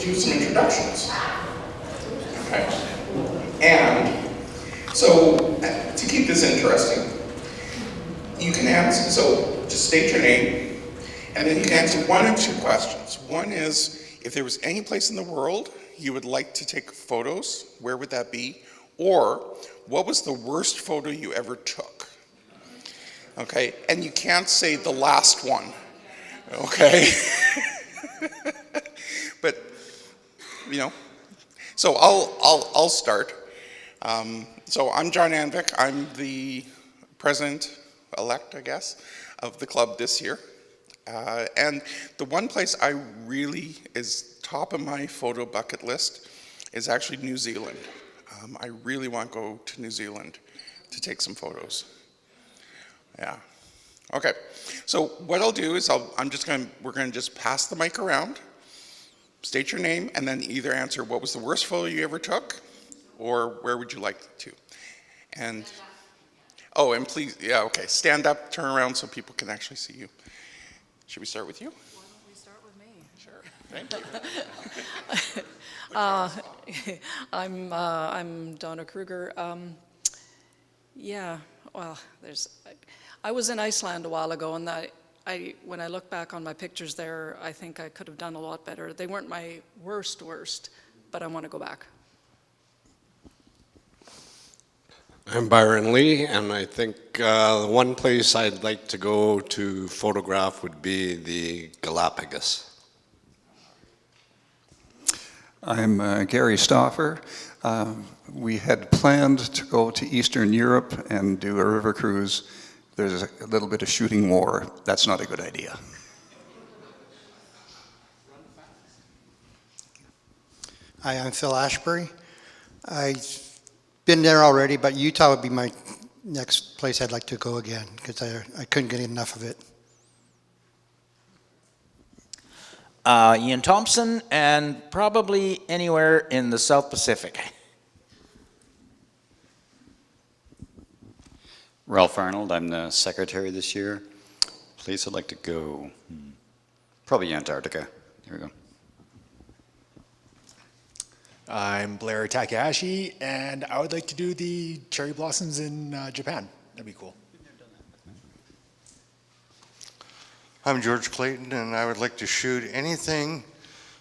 do some introductions. Okay. And so, to keep this interesting, you can answer, so just state your name, and then you can answer one of two questions. One is, if there was any place in the world you would like to take photos, where would that be? Or, what was the worst photo you ever took? Okay, and you can't say the last one, okay? But, you know, so I'll start. So I'm John Anvik. I'm the president-elect, I guess, of the club this year. And the one place I really is top of my photo bucket list is actually New Zealand. I really want to go to New Zealand to take some photos. Yeah. Okay. So what I'll do is we're gonna just pass the mic around, state your name, and then either answer what was the worst photo you ever took, or where would you like to? And oh, and please, yeah, okay, stand up, turn around so people can actually see you. Should we start with you? Why don't we start with me? Sure. Thank you. I'm Donna Kruger. Yeah, well, I was in Iceland a while ago, and when I look back on my pictures there, I think I could have done a lot better. They weren't my worst, but I want to go back. I'm Byron Lee, and I think the one place I'd like to go to photograph would be the Galapagos. I'm Gary Stauffer. We had planned to go to Eastern Europe and do a river cruise. There's a little bit of shooting war. That's not a good idea. Hi, I'm Phil Ashbury. I've been there already, but Utah would be my next place I'd like to go again because I couldn't get enough of it. Ian Thompson, and probably anywhere in the South Pacific. Ralph Arnold, I'm the secretary this year. Place I'd like to go, probably Antarctica. There we go. I'm Blair Takahashi, and I would like to do the cherry blossoms in Japan. That'd be cool. I'm George Clayton, and I would like to shoot anything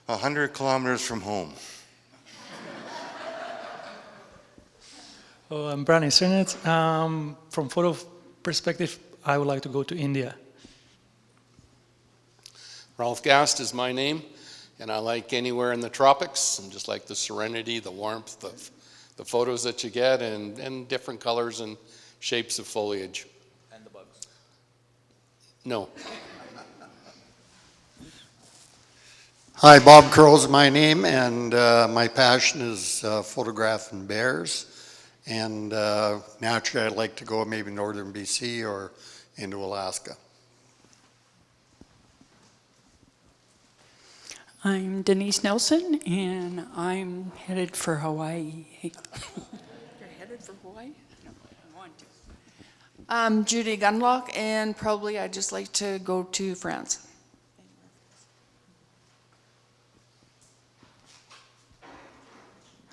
100 kilometers from home. Oh, I'm Brani Sernett. From photo perspective, I would like to go to India. Ralph Gast is my name, and I like anywhere in the tropics, and just like the serenity, the warmth, the photos that you get, and different colors and shapes of foliage. And the bugs. No. Hi, Bob Curls is my name, and my passion is photographing bears. And naturally, I'd like to go maybe northern BC or into Alaska. I'm Denise Nelson, and I'm headed for Hawaii. You're headed for Hawaii? No, I want to. I'm Judy Gunlock, and probably I'd just like to go to France.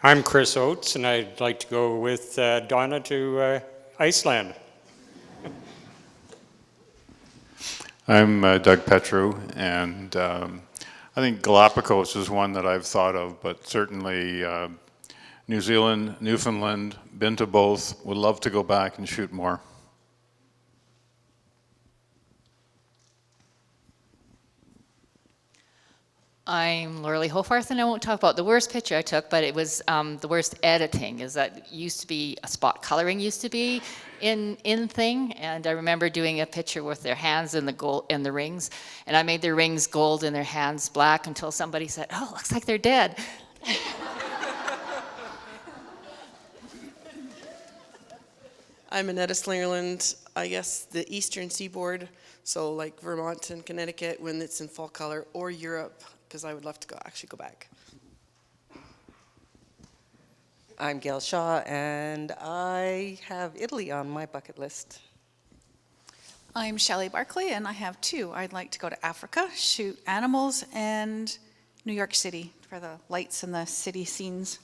I'm Chris Oates, and I'd like to go with Donna to Iceland. I'm Doug Petru, and I think Galapagos is one that I've thought of, but certainly New Zealand, Newfoundland, been to both, would love to go back and shoot more. I'm Laura Lee Hofarth, and I won't talk about the worst picture I took, but it was the worst editing. Is that used to be a spot coloring used to be in thing, and I remember doing a picture with their hands in the gold in the rings, and I made their rings gold and their hands black until somebody said, "Oh, looks like they're dead." I'm Annetta Slingerland. I guess the eastern seaboard, so like Vermont and Connecticut when it's in fall color, or Europe, because I would love to actually go back. I'm Gail Shaw, and I have Italy on my bucket list. I'm Shelley Barkley, and I have two. I'd like to go to Africa, shoot animals, and New York City for the lights and the city scenes.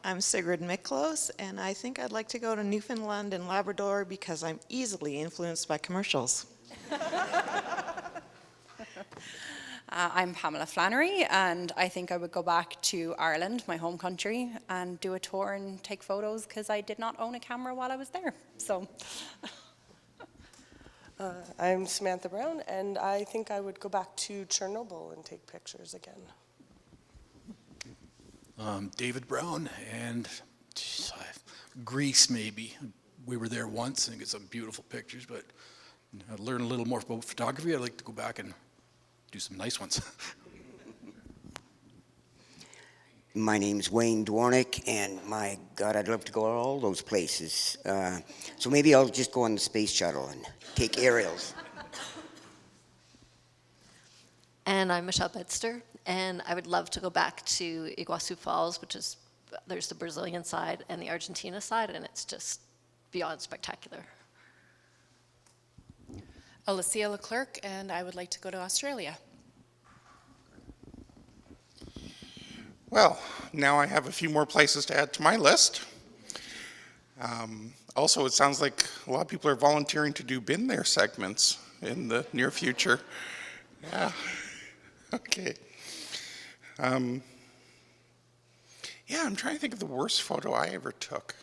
I'm Sigrid Miklos, and I think I'd like to go to Newfoundland and Labrador because I'm easily influenced by commercials. I'm Pamela Flannery, and I think I would go back to Ireland, my home country, and do a tour and take photos because I did not own a camera while I was there. So. I'm Samantha Brown, and I think I would go back to Chernobyl and take pictures again. David Brown, and Greece maybe. We were there once and get some beautiful pictures, but I'd learn a little more about photography. I'd like to go back and do some nice ones. My name's Wayne Dwornik, and my God, I'd love to go to all those places. So maybe I'll just go on the space shuttle and take aerials. And I'm Michelle Bedster, and I would love to go back to Iguazu Falls, which is, there's the Brazilian side and the Argentina side, and it's just beyond spectacular. Alicia Leclerc, and I would like to go to Australia. Well, now I have a few more places to add to my list. Also, it sounds like a lot of people are volunteering to do Been There segments in the near future. Yeah. Okay. Yeah, I'm trying to think of the worst photo I ever took.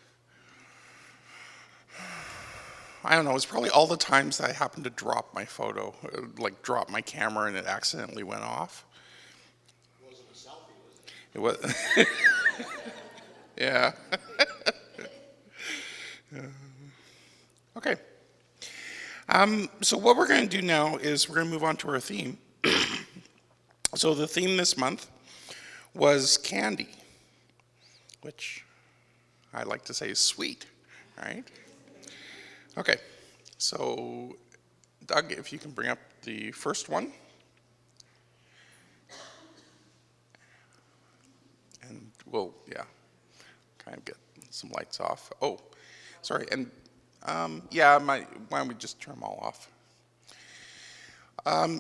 I don't know, it was probably all the times that I happened to drop my photo, like drop my camera and it accidentally went off. It wasn't a selfie, was it? It was. Yeah. Okay. So what we're going to do now is we're going to move on to our theme. So the theme this month was candy, which I like to say is sweet, right? Okay, so Doug, if you can bring up the first one. And we'll, yeah, kind of get some lights off. Oh, sorry, and yeah, why don't we just turn them all off?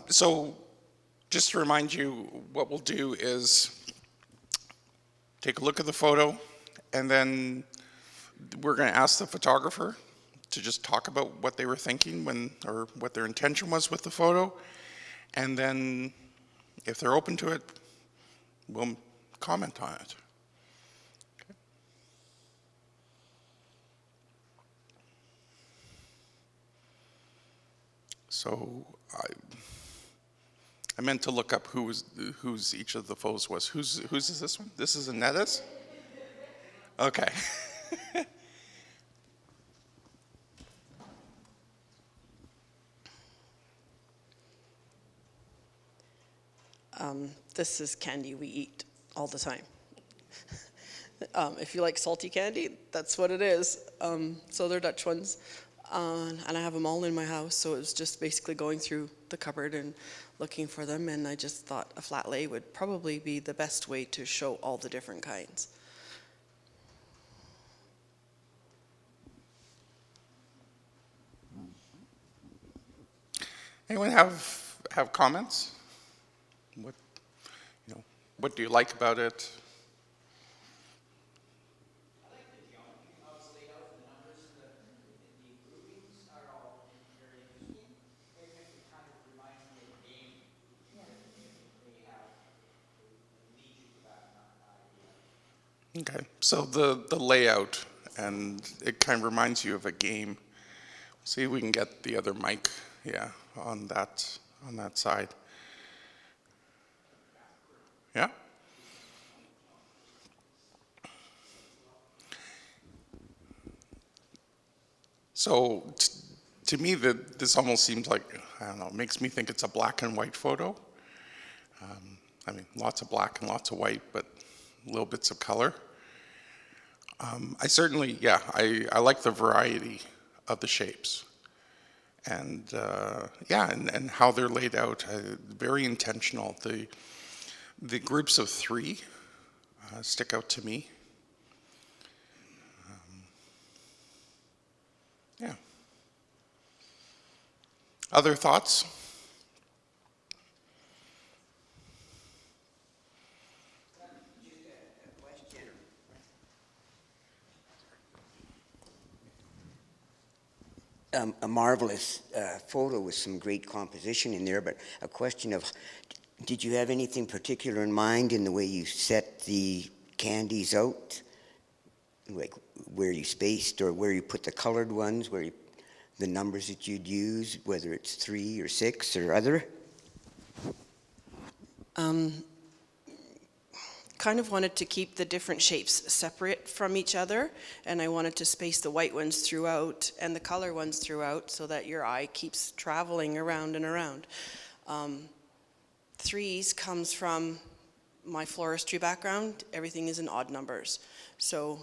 So just to remind you, what we'll do is take a look at the photo, and then we're going to ask the photographer to just talk about what they were thinking when, or what their intention was with the photo, and then if they're open to it, we'll comment on it. Okay. So I meant to look up whose each of the foes was. Whose is this one? This is Anetta's? Okay. This is candy we eat all the time. If you like salty candy, that's what it is. So they're Dutch ones. And I have them all in my house, so it was just basically going through the cupboard and looking for them, and I just thought a flat lay would probably be the best way to show all the different kinds. Anyone have comments? What do you like about it? Okay, so the layout, and it kind of reminds you of a game. See if we can get the other mic, yeah, on that side. Yeah? So to me, this almost seems like, I don't know, it makes me think it's a black and white photo. I mean, lots of black and lots of white, but little bits of color. I certainly, yeah, I like the variety of the shapes. And yeah, and how they're laid out, very intentional. The groups of three, stick out to me. Yeah. Other thoughts? A marvelous photo with some great composition in there, but a question of, did you have anything particular in mind in the way you set the candies out? Like where you spaced or where you put the colored ones, the numbers that you'd use, whether it's 3 or 6 or other? Kind of wanted to keep the different shapes separate from each other, and I wanted to space the white ones throughout and the color ones throughout so that your eye keeps traveling around and around. 3s comes from my floristry background. Everything is in odd numbers. So,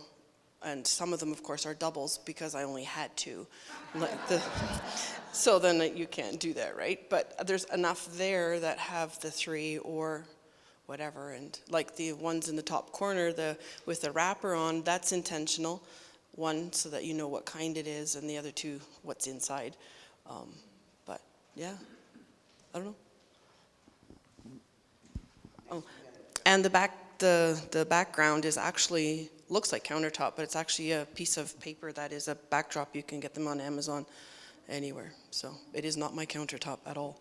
and some of them, of course, are doubles because I only had 2. So then you can't do that, right? But there's enough there that have the 3 or whatever, and like the ones in the top corner, with the wrapper on, that's intentional. 1 so that you know what kind it is, and the other 2 what's inside. But yeah, I don't know. Oh, and the background is actually looks like countertop, but it's actually a piece of paper that is a backdrop. You can get them on Amazon, anywhere. So it is not my countertop at all.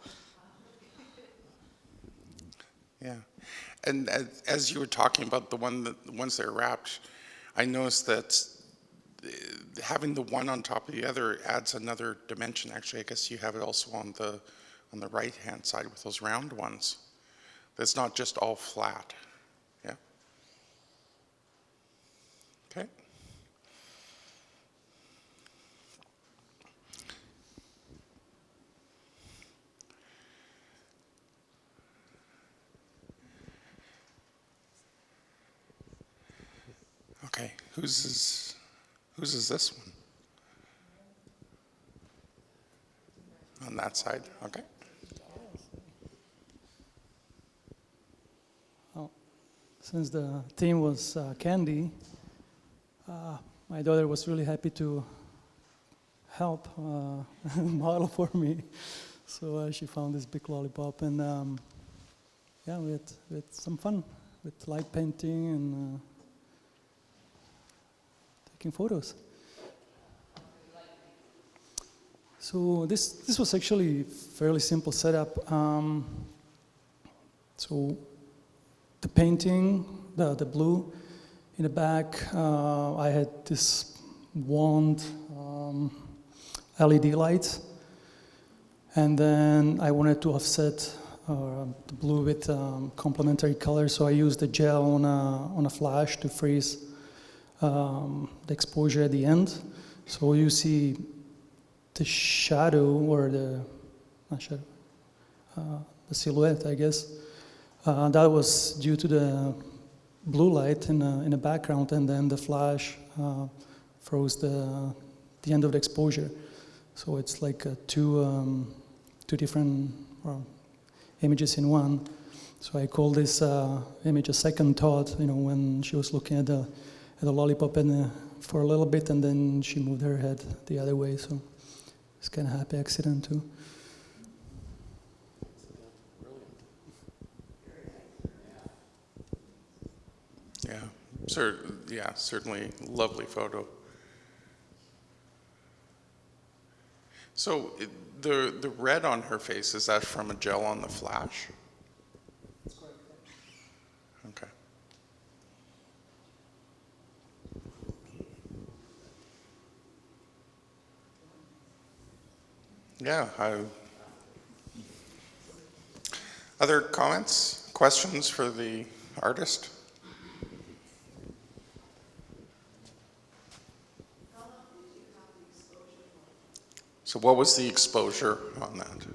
Yeah, and as you were talking about the ones that are wrapped, I noticed that having the one on top of the other adds another dimension. Actually, I guess you have it also on the right-hand side with those round ones. That's not just all flat. Yeah. Okay. Okay, whose is this one? On that side, okay. Oh, since the theme was candy, my daughter was really happy to help model for me. So she found this big lollipop, and yeah, we had some fun with light painting and taking photos. So this was actually fairly simple setup. So the painting, the blue in the back, I had this wand LED light, and then I wanted to offset the blue with complementary colors, so I used the gel on a flash to freeze the exposure at the end. So you see the shadow, or not shadow, the silhouette, I guess. That was due to the blue light in the background, and then the flash froze the end of the exposure. So it's like two different images in one. So I call this image a second thought. When she was looking at the lollipop for a little bit, and then she moved her head the other way. So it's kind of a happy accident too. Yeah, certainly lovely photo. So the red on her face, is that from a gel on the flash? That's correct. Okay. Yeah. Other comments, questions for the artist? So what was the exposure on that?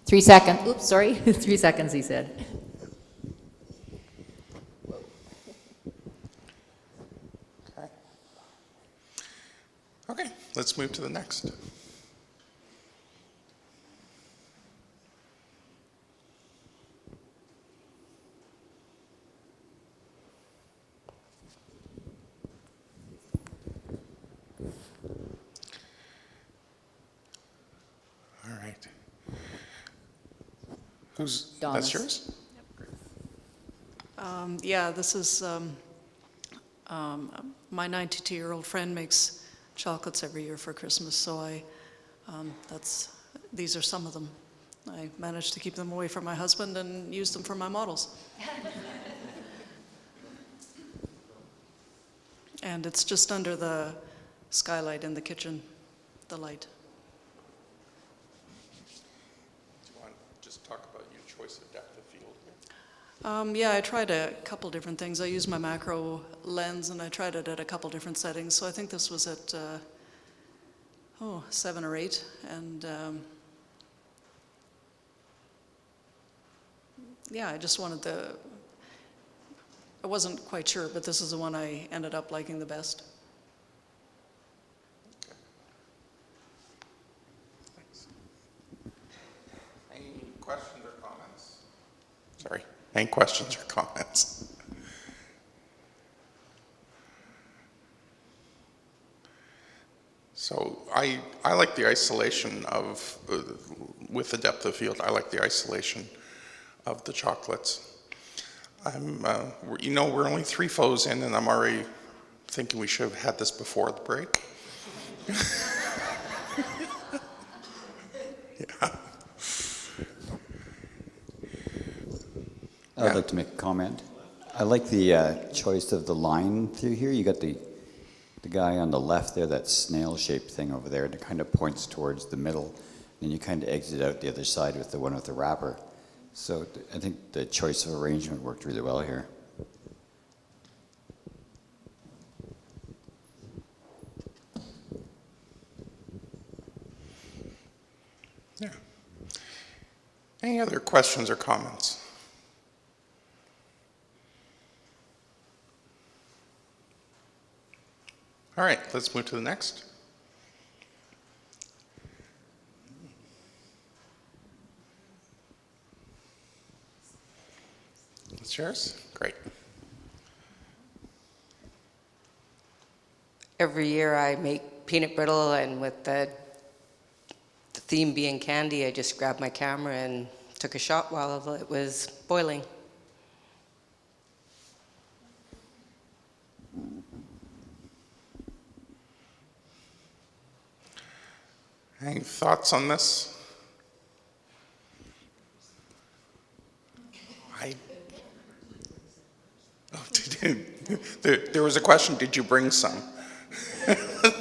3 seconds. Oops, sorry. 3 seconds, he said. Okay, let's move to the next. That's Donna's. yours? Yeah, this is, my 92-year-old friend makes chocolates every year for Christmas, so these are some of them. I managed to keep them away from my husband and use them for my models. And it's just under the skylight in the kitchen, the light. Do you want to just talk about your choice of depth of field here? Yeah, I tried a couple different things. I used my macro lens and I tried it at a couple different settings. So I think this was at 7 or 8, and yeah, I just wanted I wasn't quite sure, but this is the one I ended up liking the best. Thanks. Any questions or comments? Sorry, any questions or comments? So I like the isolation of, with the depth of field, I like the isolation of the chocolates. We're only 3 photos in and I'm already thinking we should have had this before the break. Yeah. I'd like to make a comment. I like the choice of the line through here. You got the guy on the left there, that snail-shaped thing over there, and it kind of points towards the middle. Then you kind of exit out the other side with the one with the wrapper. So I think the choice of arrangement worked really well here. Yeah. Any other questions or comments? All right, let's move to the next. It's yours? Great. Every year I make peanut brittle, and with the theme being candy, I just grabbed my camera and took a shot while it was boiling. Any thoughts on this? There was a question, did you bring some?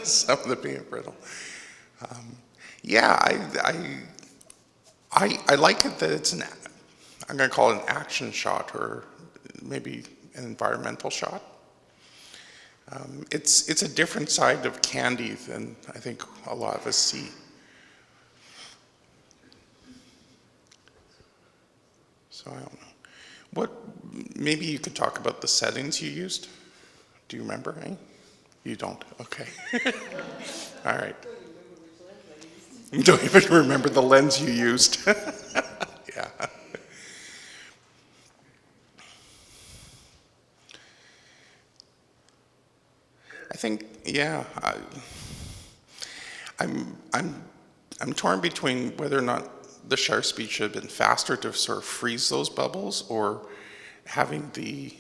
Some of the peanut brittle. Yeah, I like it that it's I'm going to call it an action shot, or maybe an environmental shot. It's a different side of candy than I think a lot of us see. So I don't know. Maybe you could talk about the settings you used. Do you remember any? You don't? Okay. All right. You don't even remember the lens you used. Yeah. I think, yeah, I'm torn between whether or not the shutter speed should have been faster to sort of freeze those bubbles, or having the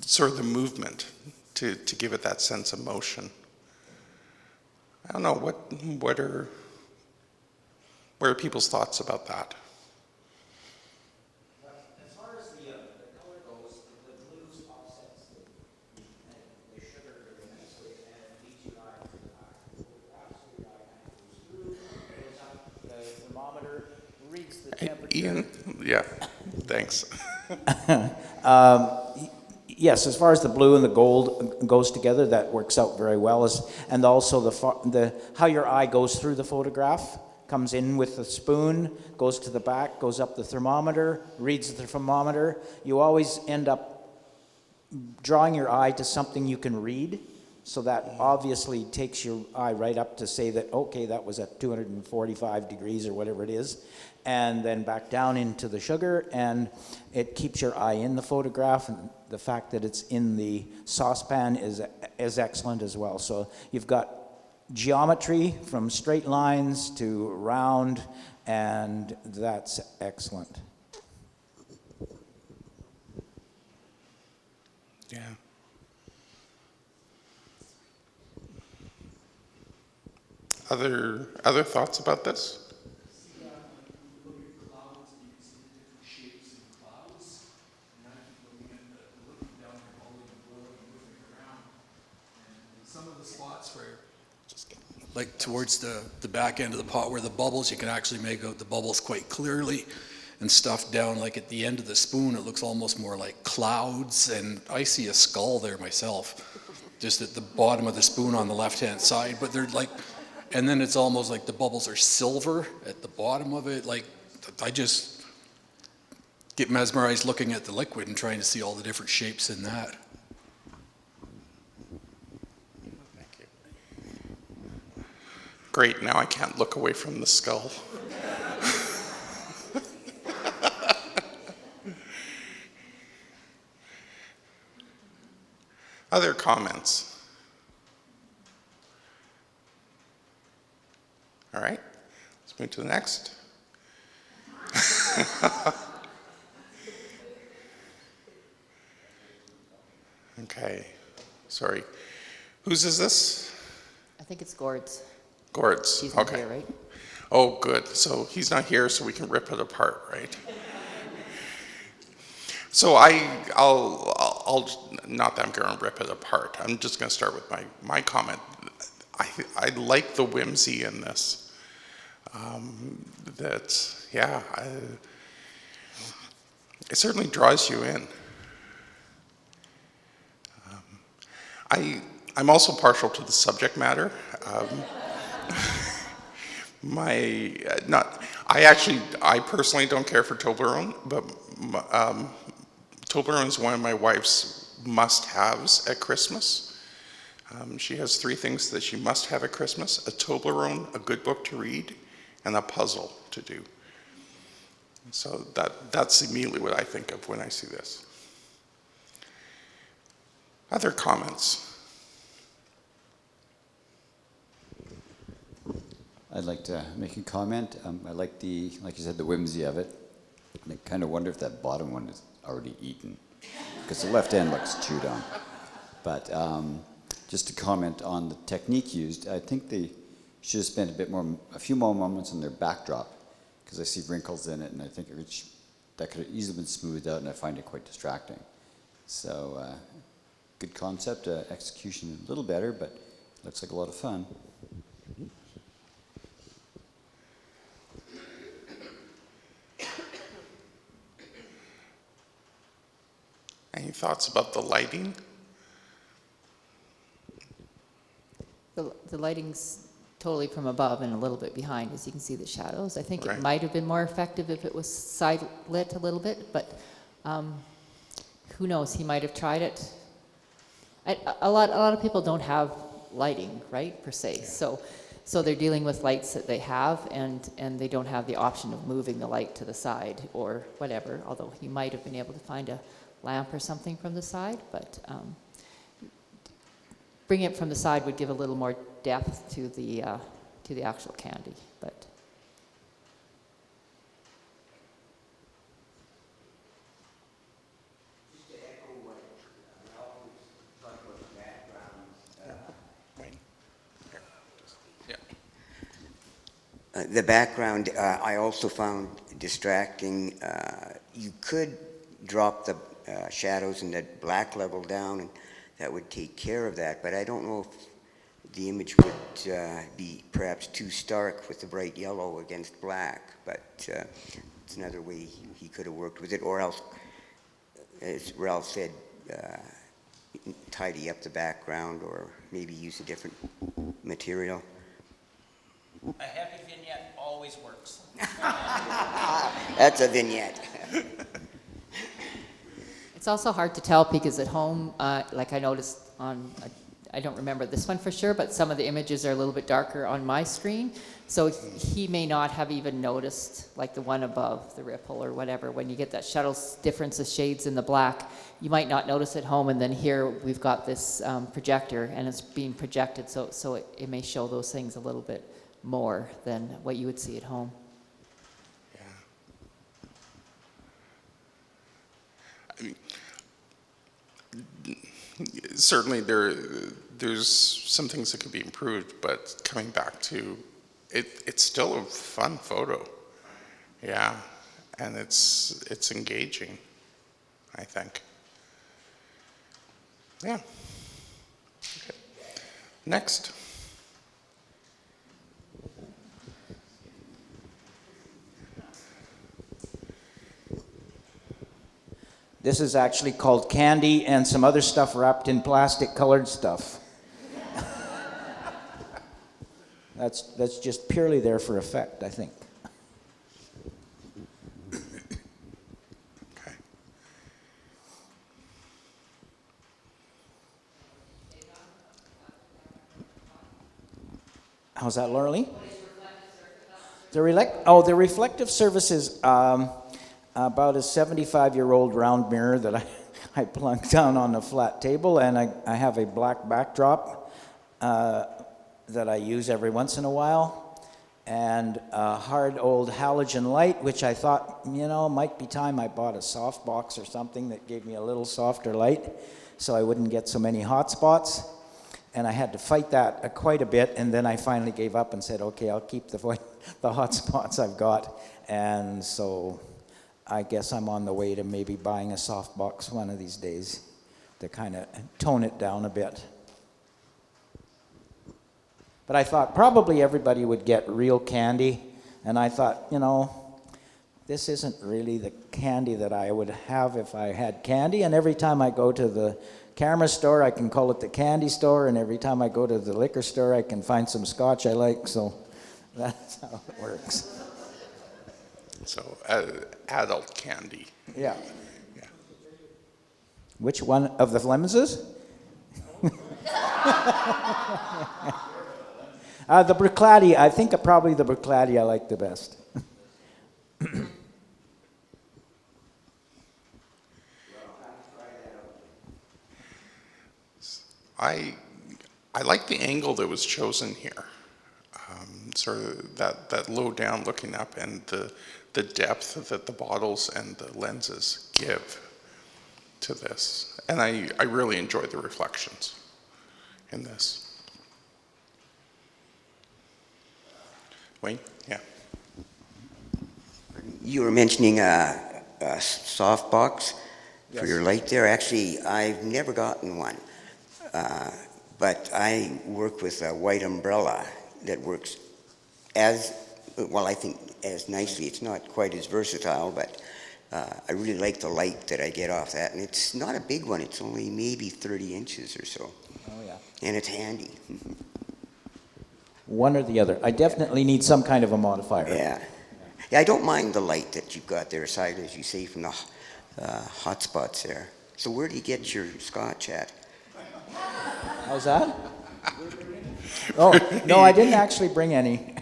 sort of the movement to give it that sense of motion. I don't know, what are people's thoughts about that? As far as the color goes, the blues offsets the sugar very nicely, and it leads your eye to the back. So your eye kind of goes through, goes up, the thermometer reads the temperature. Ian, yeah, thanks. Yes, as far as the blue and the gold goes together, that works out very well. And also how your eye goes through the photograph, comes in with the spoon, goes to the back, goes up the thermometer, reads the thermometer. You always end up drawing your eye to something you can read. So that obviously takes your eye right up to say that, okay, that was at 245 degrees or whatever it is, and then back down into the sugar, and it keeps your eye in the photograph, and the fact that it's in the saucepan is excellent as well. So you've got geometry from straight lines to round and that's excellent. Yeah. Other thoughts about this? Some of the spots where, like towards the back end of the pot where the bubbles, you can actually make out the bubbles quite clearly, and stuff down like at the end of the spoon, it looks almost more like clouds, and I see a skull there myself, just at the bottom of the spoon on the left-hand side, but they're like, and then it's almost like the bubbles are silver at the bottom of it. Like, I just get mesmerized looking at the liquid and trying to see all the different shapes in that. Great, now I can't look away from the skull. Other comments? All right, let's move to the next. Okay, sorry. Whose is this? I think it's Gord's. Gord's, He's not okay. here, right? Oh, good, so he's not here, so we can rip it apart, right? So I'll not that I'm gonna rip it apart, I'm just gonna start with my comment. I like the whimsy in this. It certainly draws you in. I'm also partial to the subject matter. I personally don't care for Toblerone, but Toblerone is one of my wife's must-haves at Christmas. She has 3 things that she must have at Christmas: a Toblerone, a good book to read, and a puzzle to do. So that's immediately what I think of when I see this. Other comments? I'd like to make a comment. I like like you said, the whimsy of it. And I kind of wonder if that bottom one is already eaten, because the left end looks chewed on. But just to comment on the technique used, I think they should have spent a few more moments on their backdrop, because I see wrinkles in it, and I think that could have easily been smoothed out, and I find it quite distracting. So, good concept, execution a little better, but looks like a lot of fun. Any thoughts about the lighting? The lighting's totally from above and a little bit behind, as you can see the shadows. I think Right. it might have been more effective if it was side lit a little bit, but who knows? He might have tried it. A lot of people don't have lighting, right, per se. So they're dealing with lights that they have, and they don't have the option of moving the light to the side or whatever. Although he might have been able to find a lamp or something from the side, but bringing it from the side would give a little more depth to the actual candy. But The background, I also found distracting. You could drop the shadows and the black level down, and that would take care of that, but I don't know if the image would be perhaps too stark with the bright yellow against black, but it's another way he could have worked with it, or else, as Ralph said, tidy up the background, or maybe use a different material. A heavy vignette always works. That's a vignette. it's also hard to tell because at home, like I noticed on, I don't remember this one for sure, but some of the images are a little bit darker on my screen. So he may not have even noticed, like the one above, the ripple or whatever. When you get that subtle difference of shades in the black, you might not notice at home, and then here we've got this projector, and it's being projected, so it may show those things a little bit more than what you would see at home. mean, certainly there's some things that could be improved, but coming back to it, it's still a fun photo. Yeah, and it's engaging, I think. Yeah. Okay. Next. This is actually called candy and some other stuff wrapped in plastic colored stuff. That's just purely there for effect, I think. Okay. How's that, Lauralee? The reflective surface is about a 75-year-old round mirror that I plunk down on a flat table, and I have a black backdrop that I use every once in a while, and a hard old halogen light, which I thought, might be time I bought a soft box or something that gave me a little softer light so I wouldn't get so many hot spots. And I had to fight that quite a bit, and then I finally gave up and said, okay, I'll keep the hot spots I've got. And so I guess I'm on the way to maybe buying a soft box one of these days to kind of tone it down a bit. But I thought probably everybody would get real candy, and I thought, this isn't really the candy that I would have if I had candy, and every time I go to the camera store, I can call it the candy store, and every time I go to the liquor store, I can find some scotch I like, so that's how it works. So, adult candy. Yeah. Which one of the Flemses? The Bruichladdich, I think probably the Bruichladdich I like the best. I like the angle that was chosen here. Sort of that low down looking up, and the depth that the bottles and the lenses give to this. And I really enjoy the reflections in this. Wayne? Yeah. You were mentioning a softbox for your light there. Actually, I've never gotten one. But I work with a white umbrella that works I think as nicely. It's not quite as versatile, but I really like the light that I get off that. And it's not a big one. It's only maybe 30 inches or so. Oh, yeah. And it's handy. One or the other. I definitely need some kind of a modifier. Yeah. Yeah, I don't mind the light that you've got there aside, as you say, from the hot spots there. So where do you get your scotch at? How's that? Oh, no, I didn't actually bring any.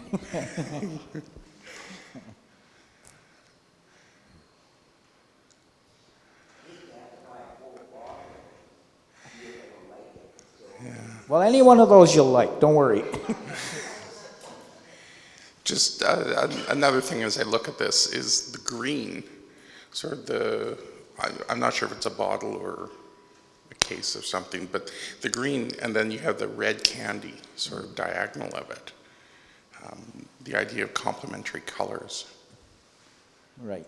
Well, any one of those you'll like, don't worry. Just another thing as I look at this is the green, sort of I'm not sure if it's a bottle or a case of something, but the green, and then you have the red candy sort of diagonal of it. The idea of complementary colors. Right.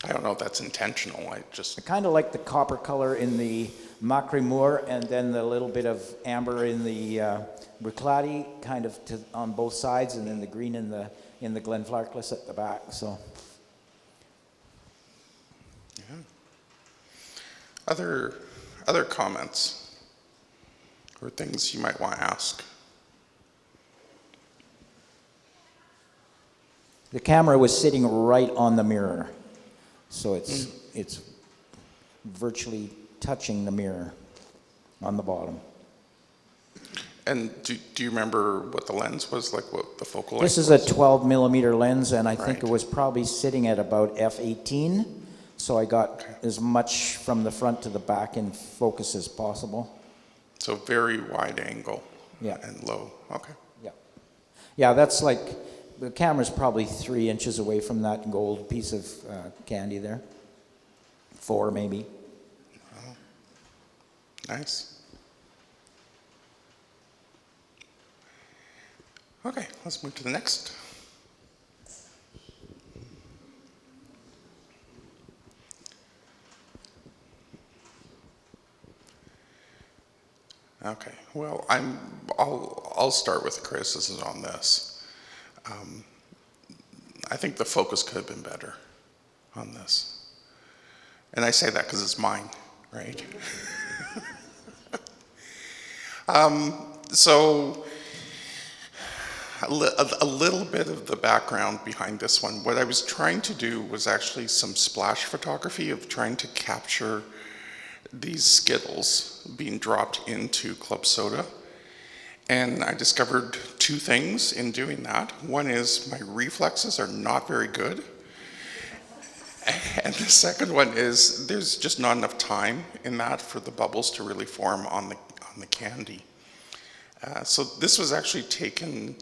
I don't know if that's intentional. I kind of like the copper color in the Macrimur, and then the little bit of amber in the Bruichladdich, kind of on both sides, and then the green in the Glenfarclas at the back. So. Yeah. Other comments or things you might want to ask? The camera was sitting right on the mirror, so it's virtually touching the mirror on the bottom. And do you remember what the lens was, like what the focal length This is was? a 12 millimeter lens, and I think it was probably sitting at about f/18, so I got as much from the front to the back in focus as possible. So very wide angle. Yeah. And low. Okay. Yeah. Yeah, that's like, the camera's probably 3 inches away from that gold piece of candy there. 4 maybe. Nice. Okay, let's move to the next. Okay, well, I'll start with criticisms on this. I think the focus could have been better on this. And I say that because it's mine, right? So a little bit of the background behind this one. What I was trying to do was actually some splash photography of trying to capture these Skittles being dropped into club soda. And I discovered two things in doing that. One is my reflexes are not very good. And the second one is there's just not enough time in that for the bubbles to really form on the candy. So this was actually taken,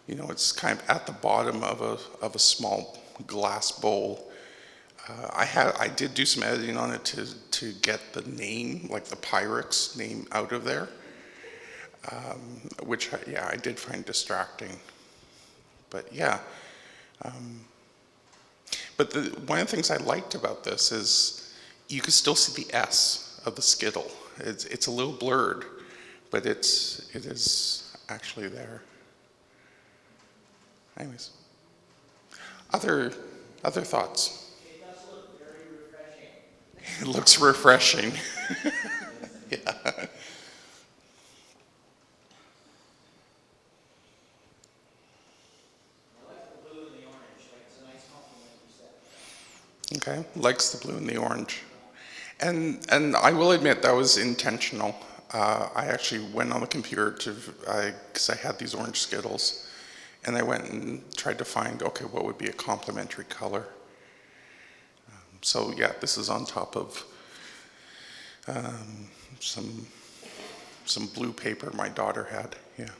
you know, it's kind of at the bottom of a small glass bowl. I did do some editing on it to get the name, like the Pyrex name, out of there, which I did find distracting. But yeah, but one of the things I liked about this is you can still see the S of the Skittle. It's a little blurred, but it is actually there. Anyways, other thoughts? It does look very refreshing. It looks refreshing. Yeah. I like the blue and the orange. Like, it's a nice compliment you said. Okay, likes the blue and the orange. And I will admit that was intentional. I actually went on the computer because I had these orange Skittles, and I went and tried to find, okay, what would be a complementary color. So yeah, this is on top of some blue paper my daughter had, yeah.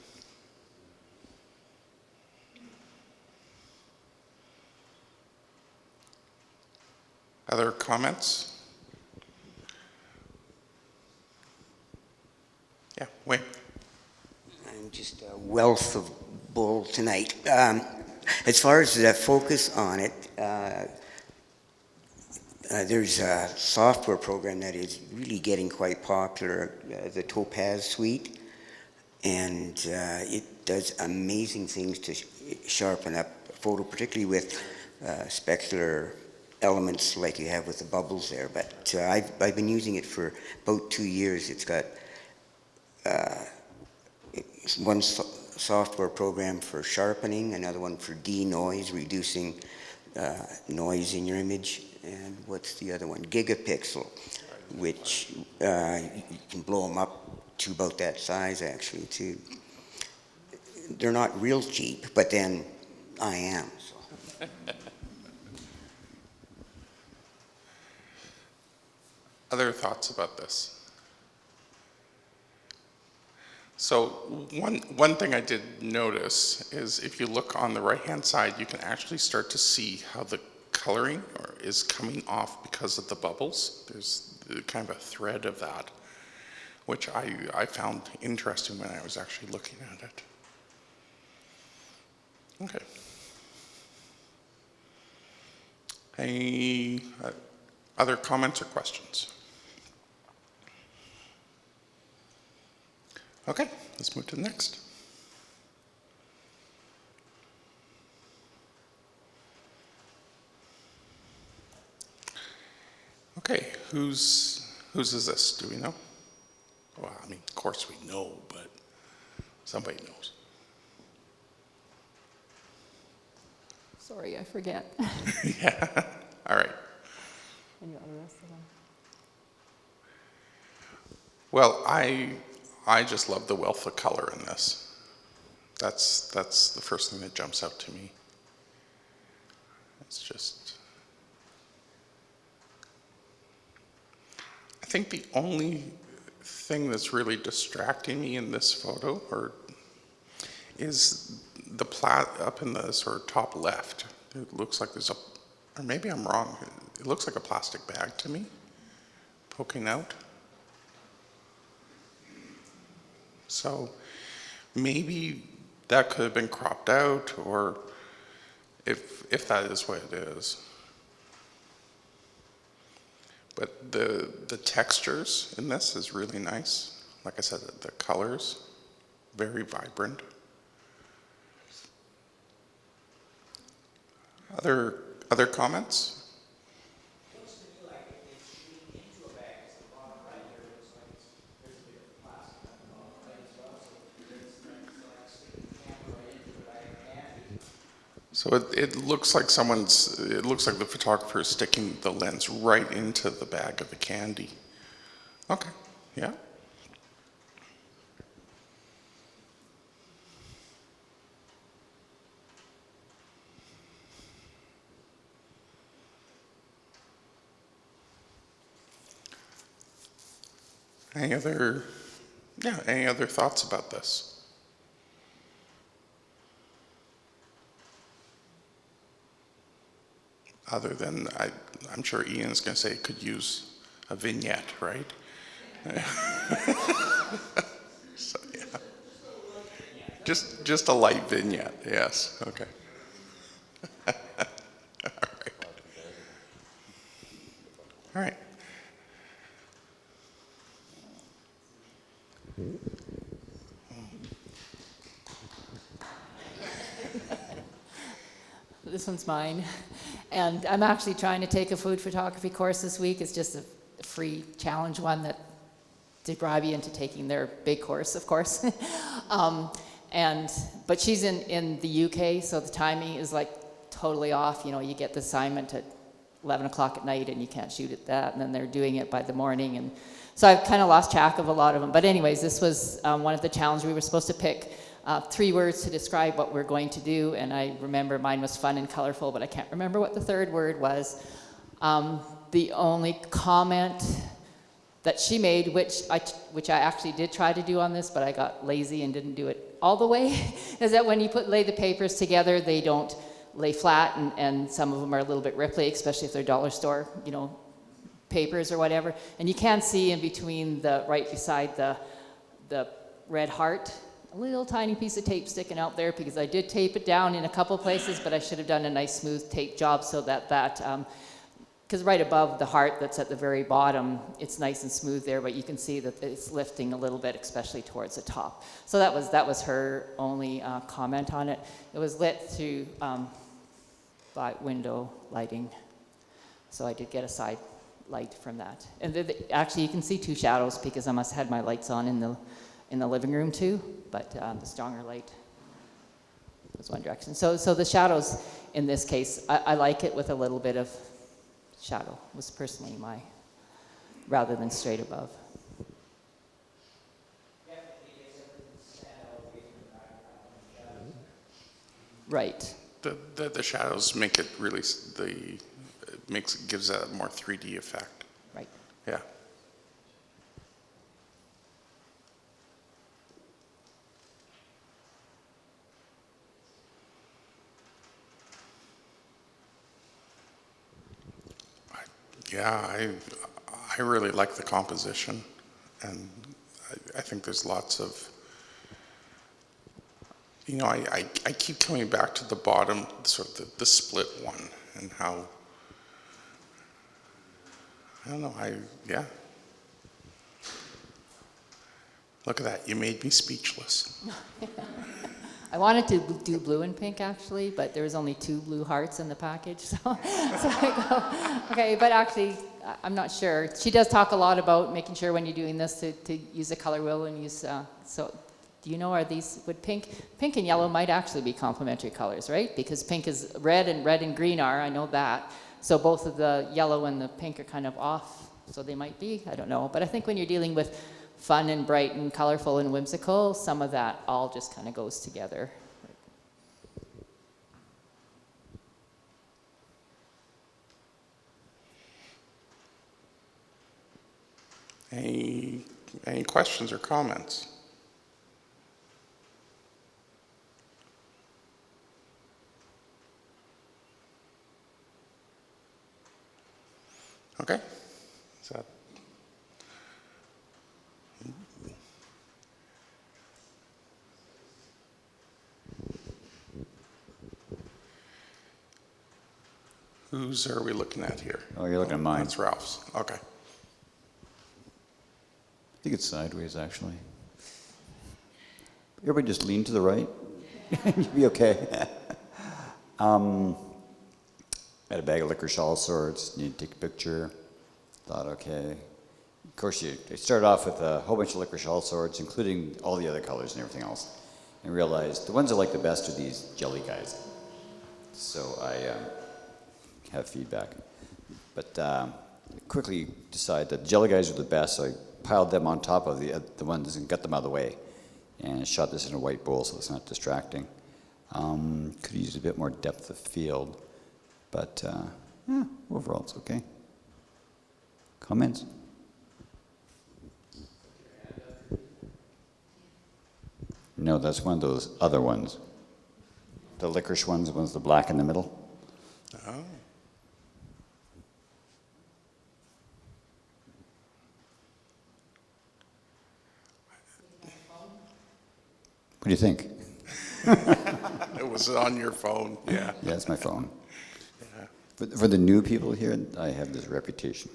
Other comments? Yeah, Wayne. I'm just a wealth of bull tonight. As far as the focus on it, there's a software program that is really getting quite popular, the Topaz Suite, and it does amazing things to sharpen up a photo, particularly with specular elements like you have with the bubbles there. But I've been using it for about 2 years. It's got one software program for sharpening, another one for denoise, reducing noise in your image, and what's the other one? Gigapixel, which you can blow them up to about that size actually too. They're not real cheap, but then I am. So. Other thoughts about this? So one thing I did notice is if you look on the right-hand side, you can actually start to see how the coloring is coming off because of the bubbles. There's kind of a thread of that, which I found interesting when I was actually looking at it. Okay. Any other comments or questions? Okay, let's move to the next. Okay, whose is this? Do we know? Well, I mean, of course we know, but somebody knows. Sorry, I forget. Yeah, all right. And you want the rest of them? Well, I just love the wealth of color in this. That's the first thing that jumps out to me. It's just, I think the only thing that's really distracting me in this photo is the up in the sort of top left. It looks like there's or maybe I'm wrong. It looks like a plastic bag to me, poking out. So maybe that could have been cropped out, or if that is what it is. But the textures in this is really nice. Like I said, the colors, very vibrant. Other comments? So it looks like it looks like the photographer is sticking the lens right into the bag of the candy. Okay, yeah. Any other thoughts about this? Other than, I'm sure Ian's going to say it could use a vignette, right? So, yeah. Just a light vignette, yes, okay. All right. This one's mine. And I'm actually trying to take a food photography course this week. It's just a free challenge one that to bribe you into taking their big course, of course. But she's in the UK, so the timing is like totally off. You know, you get the assignment at 11 o'clock at night and you can't shoot at that, and then they're doing it by the morning. And so I've kind of lost track of a lot of them. But anyways, this was one of the challenges. We were supposed to pick 3 words to describe what we're going to do, and I remember mine was fun and colorful, but I can't remember what the third word was. The only comment that she made, which I actually did try to do on this, but I got lazy and didn't do it all the way, is that when you lay the papers together, they don't lay flat, and some of them are a little bit ripply, especially if they're dollar store, you know, papers or whatever. And you can see in between right beside the red heart, a little tiny piece of tape sticking out there, because I did tape it down in a couple places, but I should have done a nice smooth tape job so that because right above the heart that's at the very bottom, it's nice and smooth there, but you can see that it's lifting a little bit, especially towards the top. So that was her only comment on it. It was lit through by window lighting, so I did get a side light from that. And actually, you can see 2 shadows because I must have had my lights on in the living room too, but the stronger light was one direction. So the shadows in this case, I like it with a little bit of shadow, was personally rather than straight above. Right. The shadows make it really, gives a more 3D effect. Right. Yeah. Yeah, I really like the composition, and I think there's lots of, you know, I keep coming back to the bottom, sort of the split one, and how, I don't know, yeah. Look at that, you made me speechless. I wanted to do blue and pink actually, but there was only 2 blue hearts in the package, so I go, okay, but actually, I'm not sure. She does talk a lot about making sure when you're doing this to use a color wheel and use, so do you know, would pink and yellow might actually be complementary colors, right? Because pink is red and green are, I know that. So both of the yellow and the pink are kind of off, so they might be, I don't know. But I think when you're dealing with fun and bright and colorful and whimsical, some of that all just kind of goes together. Any questions or comments? Okay. Is that Whose are we looking at here? Oh, you're looking at mine. That's Ralph's. Okay. I think it's sideways, actually. Everybody just lean to the right. You'll be okay. I had a bag of licorice all sorts. Need to take a picture. Thought, okay. Of course, I started off with a whole bunch of licorice all sorts, including all the other colors and everything else, and realized the ones I like the best are these jelly guys. So I have feedback. But quickly decided that jelly guys are the best, so I piled them on top of the ones and got them out of the way. And shot this in a white bowl so it's not distracting. Could use a bit more depth of field, but yeah, overall it's okay. Comments? No, that's one of those other ones. The licorice ones, the ones with the black in the middle. Oh. What do you think? It was on your phone, yeah. Yeah, it's my phone. Yeah. For the new people here, I have this reputation.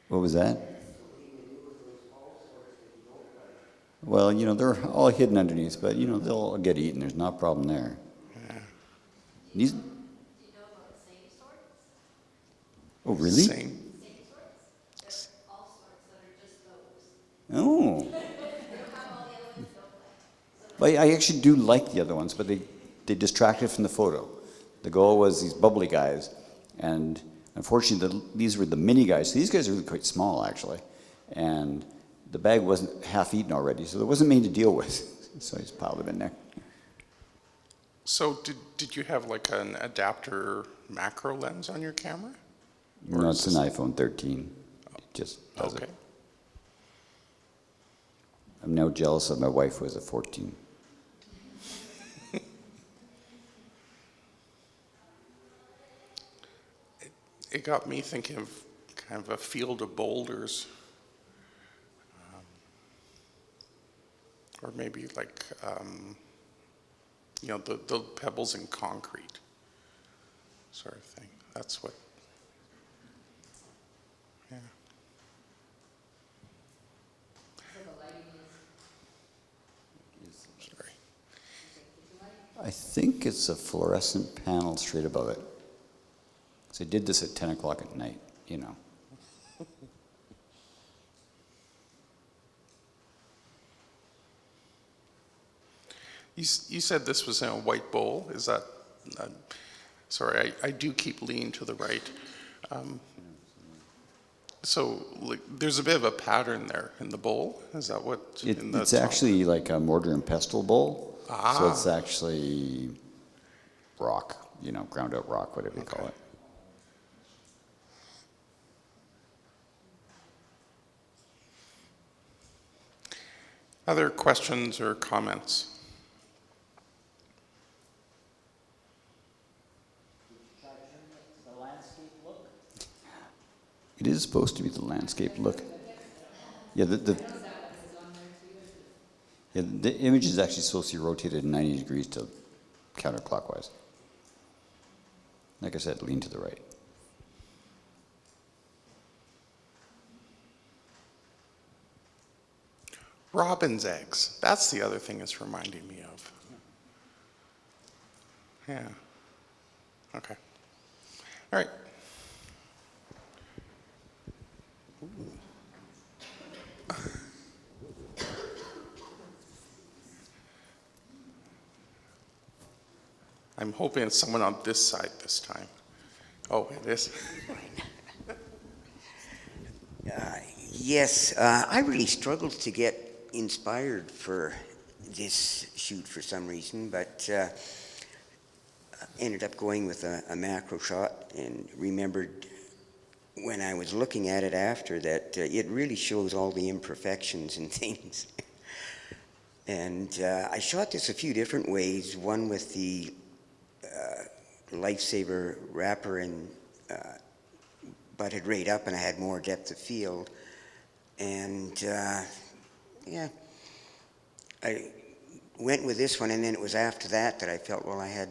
What was that? Well, you know, they're all hidden underneath, but, you know, they'll all get eaten. There's no problem there. Yeah. These... Oh, really? Same. Oh. Well, I actually do like the other ones, but they distracted from the photo. The goal was these bubbly guys, and unfortunately these were the mini guys. So these guys are really quite small, actually. And the bag wasn't half eaten already, so there wasn't many to deal with. So I just piled them in there. So did you have like an adapter macro lens on your camera? Or No, is it's an this- iPhone 13. It just does Okay. it. I'm now jealous of my wife who has a 14. It got me thinking of kind of a field of boulders. Or maybe like, you know, the pebbles in concrete sort of thing. That's what, yeah. Sorry. I think it's a fluorescent panel straight above it. So I did this at 10 o'clock at night, you know. You said this was in a white bowl. Is that, sorry, I do keep leaning to the right. So like, there's a bit of a pattern there in the bowl. Is that what? in the It's top? actually like a mortar and pestle bowl. Ah. So it's actually rock, you know, ground out rock, whatever you call it. Other questions or comments? It is supposed to be the landscape look. Yeah, yeah, the image is actually supposed to be rotated 90 degrees to counterclockwise. Like I said, lean to the right. Robin's eggs. That's the other thing it's reminding me of. Yeah. Okay. All right. I'm hoping it's someone on this side this time. Oh, it is? Yes, I really struggled to get inspired for this shoot for some reason, but ended up going with a macro shot and remembered when I was looking at it after that it really shows all the imperfections and things. And I shot this a few different ways, one with the Lifesaver wrapper and butted right up, and I had more depth of field. And yeah, went with this one, and then it was after that that I felt, well, I had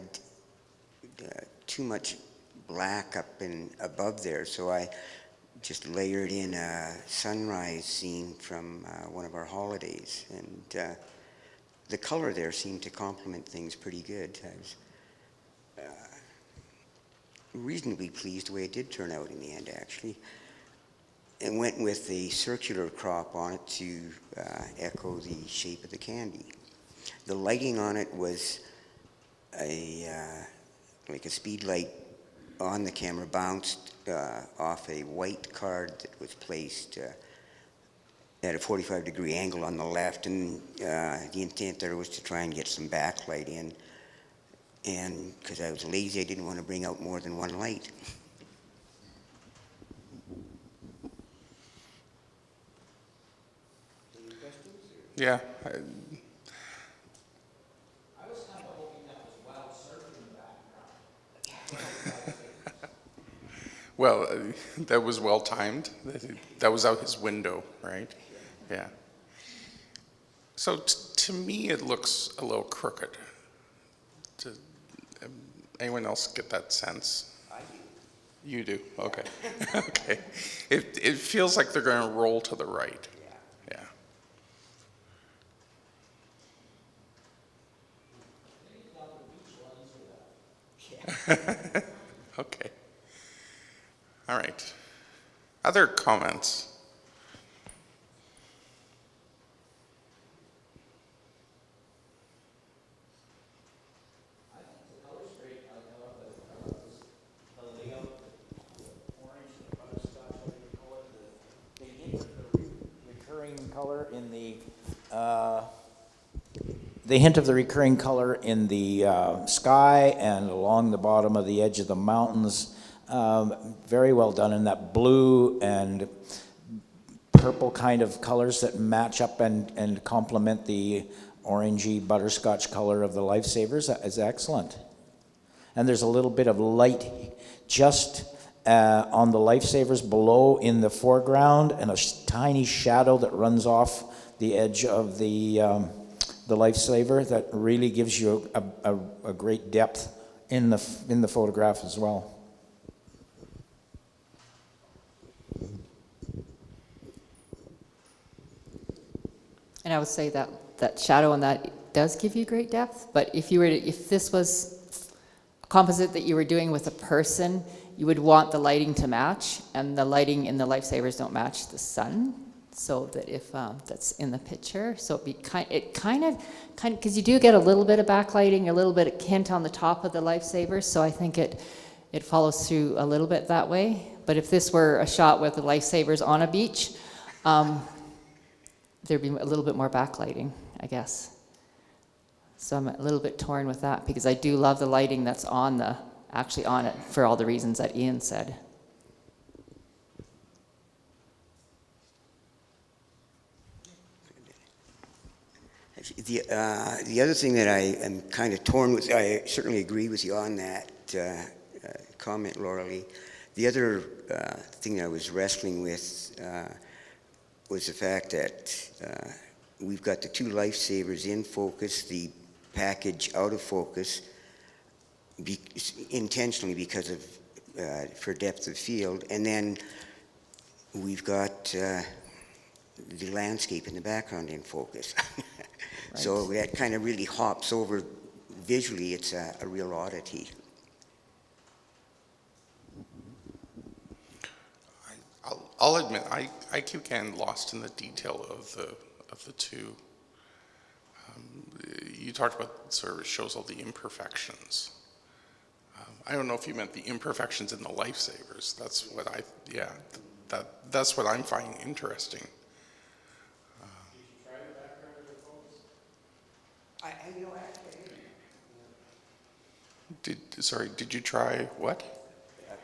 too much black up and above there, so I just layered in a sunrise scene from one of our holidays, and the color there seemed to complement things pretty good. I was reasonably pleased the way it did turn out in the end, actually, and went with a circular crop on it to echo the shape of the candy. The lighting on it was like a speed light on the camera, bounced off a white card that was placed at a 45-degree angle on the left, and the intent there was to try and get some backlight in, and because I was lazy, I didn't want to bring out more than one light. Yeah. Well, that was well timed. That was out his window, right? Yeah. So to me, it looks a little crooked. Anyone else get that sense? I do. You do? Okay. Okay. It feels like they're going to roll to the right. Yeah. Okay. All right. Other comments? The hint of the recurring color in the sky and along the bottom of the edge of the mountains, very well done in that blue and purple kind of colors that match up and complement the orangey butterscotch color of the Lifesavers. That is excellent. And there's a little bit of light just on the Lifesavers below in the foreground, and a tiny shadow that runs off the edge of the Lifesaver that really gives you a great depth in the photograph as well. And I would say that shadow on that does give you great depth, but if this was a composite that you were doing with a person, you would want the lighting to match, and the lighting in the Lifesavers don't match the sun, so that if that's in the picture, so it kind of, because you do get a little bit of backlighting, a little bit of hint on the top of the Lifesavers, so I think it follows through a little bit that way. But if this were a shot with the Lifesavers on a beach, there'd be a little bit more backlighting, I guess. So I'm a little bit torn with that, because I do love the lighting that's actually on it, for all the reasons that Ian said. The other thing that I am kind of torn with, I certainly agree with you on that comment, Laura-Lee. The other thing I was wrestling with was the fact that we've got the two Lifesavers in focus, the package out of focus, intentionally because of for depth of field, and then we've got the landscape in the background in focus. Right. So that kind of really hops over visually. It's a real oddity. I'll admit, I keep getting lost in the detail of the two. You talked about sort of it shows all the imperfections. I don't know if you meant the imperfections in the Lifesavers. That's what that's what I'm finding interesting. Did you try what?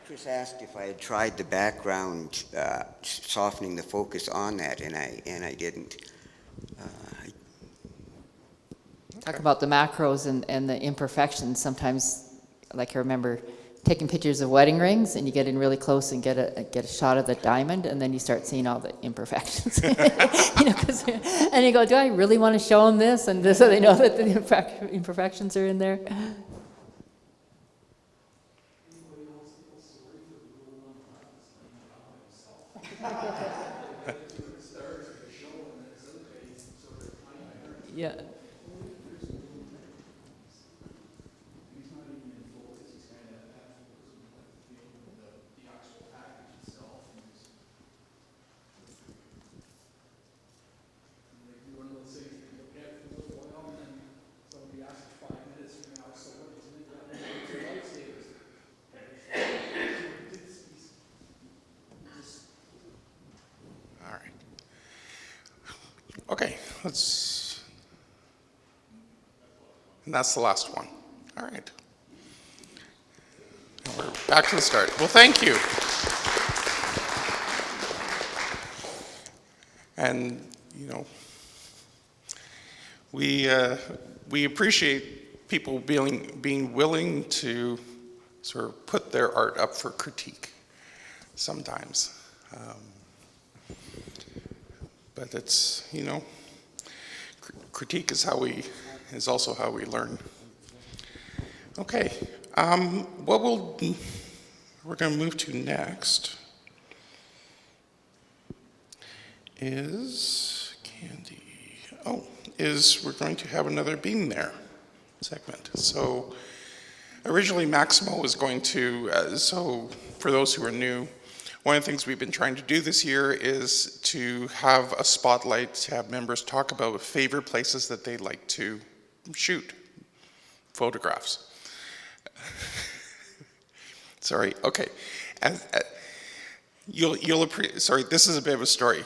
Chris asked if I had tried the background, softening the focus on that, and I didn't. Talk about the macros and the imperfections. Sometimes, like I remember taking pictures of wedding rings, and you get in really close and get a shot of the diamond, and then you start seeing all the imperfections. And you go, do I really want to show them this? And so they know that the imperfections are in there. Yeah. Okay, and that's the last one. All right. And we're back to the start. Well, thank you. And, we appreciate people being willing to sort of put their art up for critique sometimes. But it's, critique is also how we learn. Okay, what we're going to move to next is we're going to have another Being There segment. So originally Maximo was going to, so for those who are new, one of the things we've been trying to do this year is to have a spotlight, to have members talk about favorite places that they like to shoot photographs. Sorry, okay. Sorry, this is a bit of a story.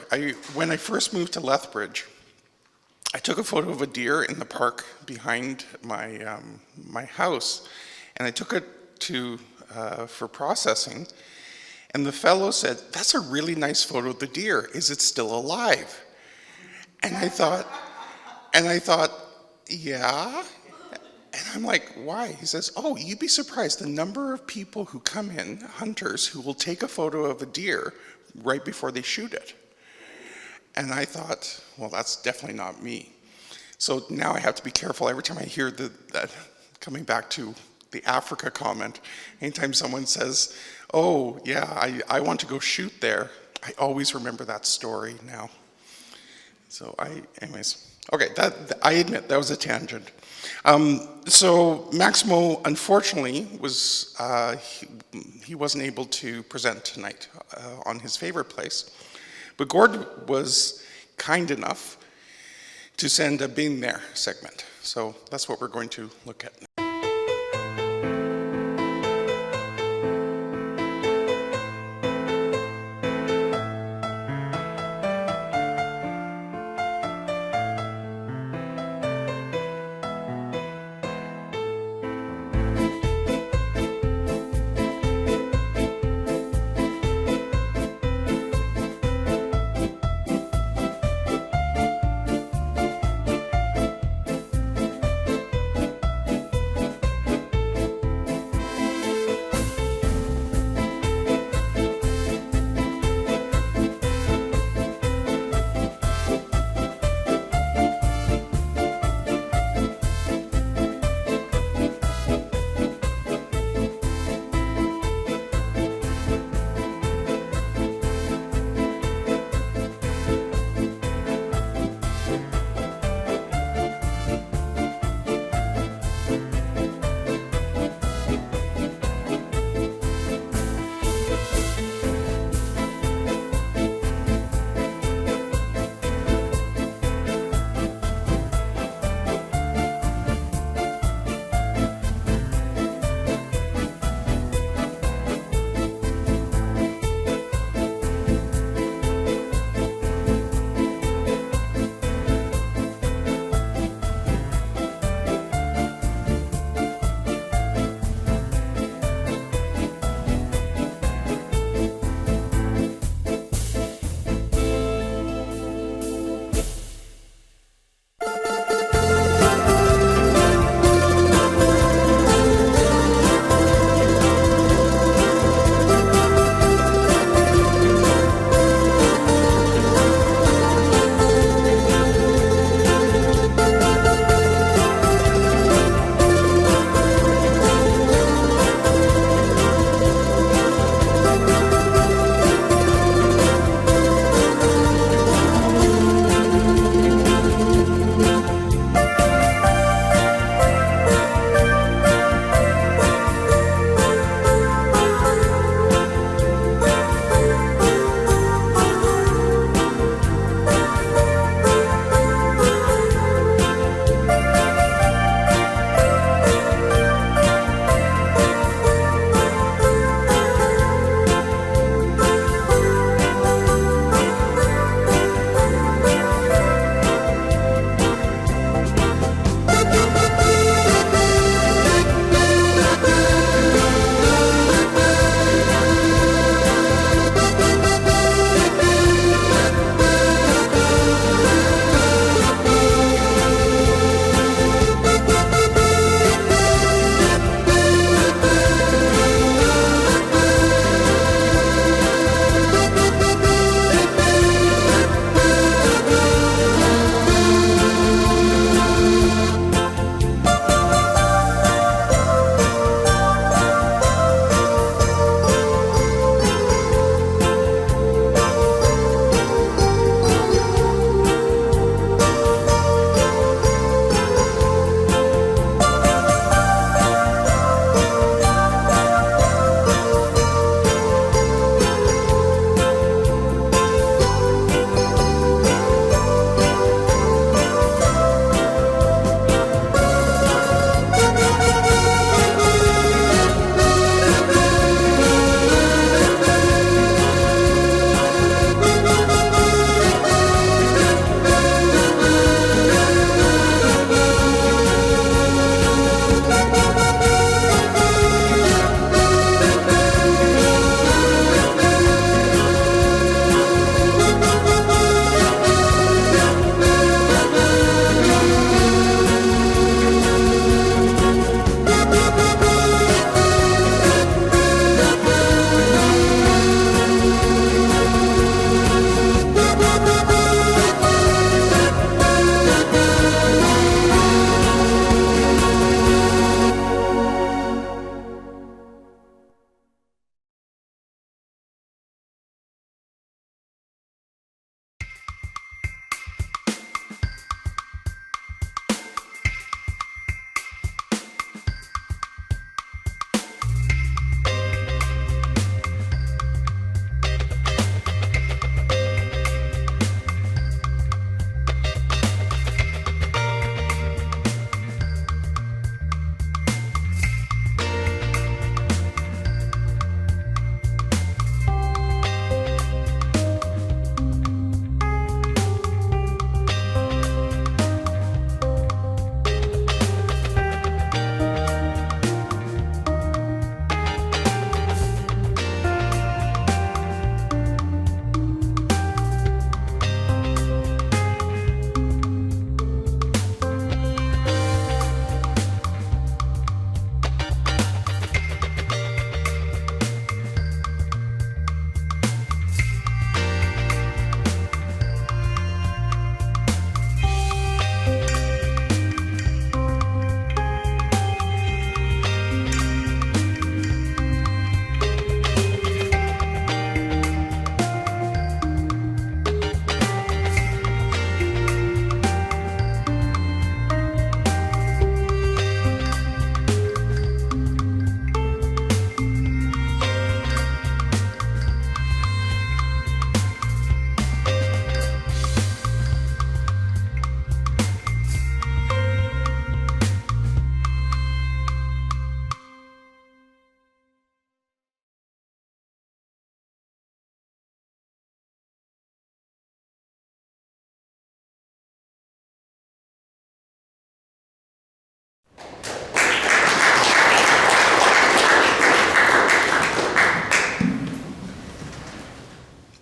When I first moved to Lethbridge, I took a photo of a deer in the park behind my my house, and I took it for processing. And the fellow said, "That's a really nice photo of the deer. Is it still alive?" And I thought, yeah. And I'm like, why? He says, "Oh, you'd be surprised the number of people who come in, hunters, who will take a photo of a deer right before they shoot it." And I thought, well, that's definitely not me. So now I have to be careful every time I hear that, coming back to the Africa comment, anytime someone says, "Oh, yeah, I want to go shoot there," I always remember that story now. So anyways, okay, I admit that was a tangent. So Maximo, unfortunately, he wasn't able to present tonight on his favorite place, but Gord was kind enough to send a Being There segment. So that's what we're going to look at now.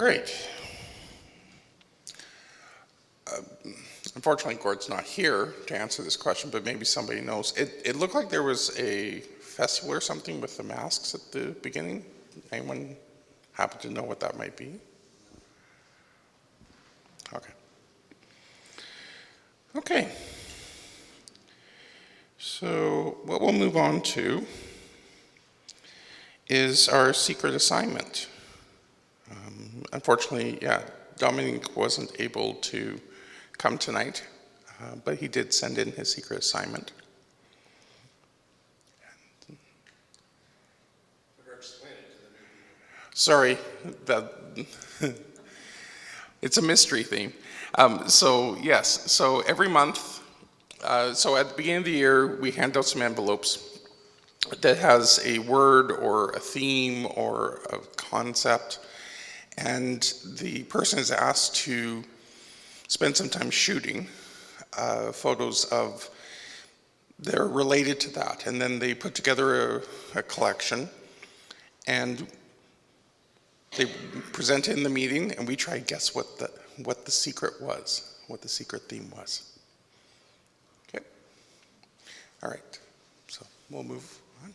Great. Unfortunately, Gord's not here to answer this question, but maybe somebody knows. It looked like there was a festival or something with the masks at the beginning. Anyone happen to know what that might be? Okay. Okay. So what we'll move on to is our secret assignment. Unfortunately, yeah, Dominique wasn't able to come tonight, but he did send in his secret assignment. Sorry, it's a mystery theme. So yes, so every month, so at the beginning of the year, we hand out some envelopes that has a word or a theme or a concept, and the person is asked to spend some time shooting photos of that are related to that, and then they put together a collection, and they present it in the meeting, and we try to guess what the secret was, what the secret theme was. Okay. All right. So we'll move on.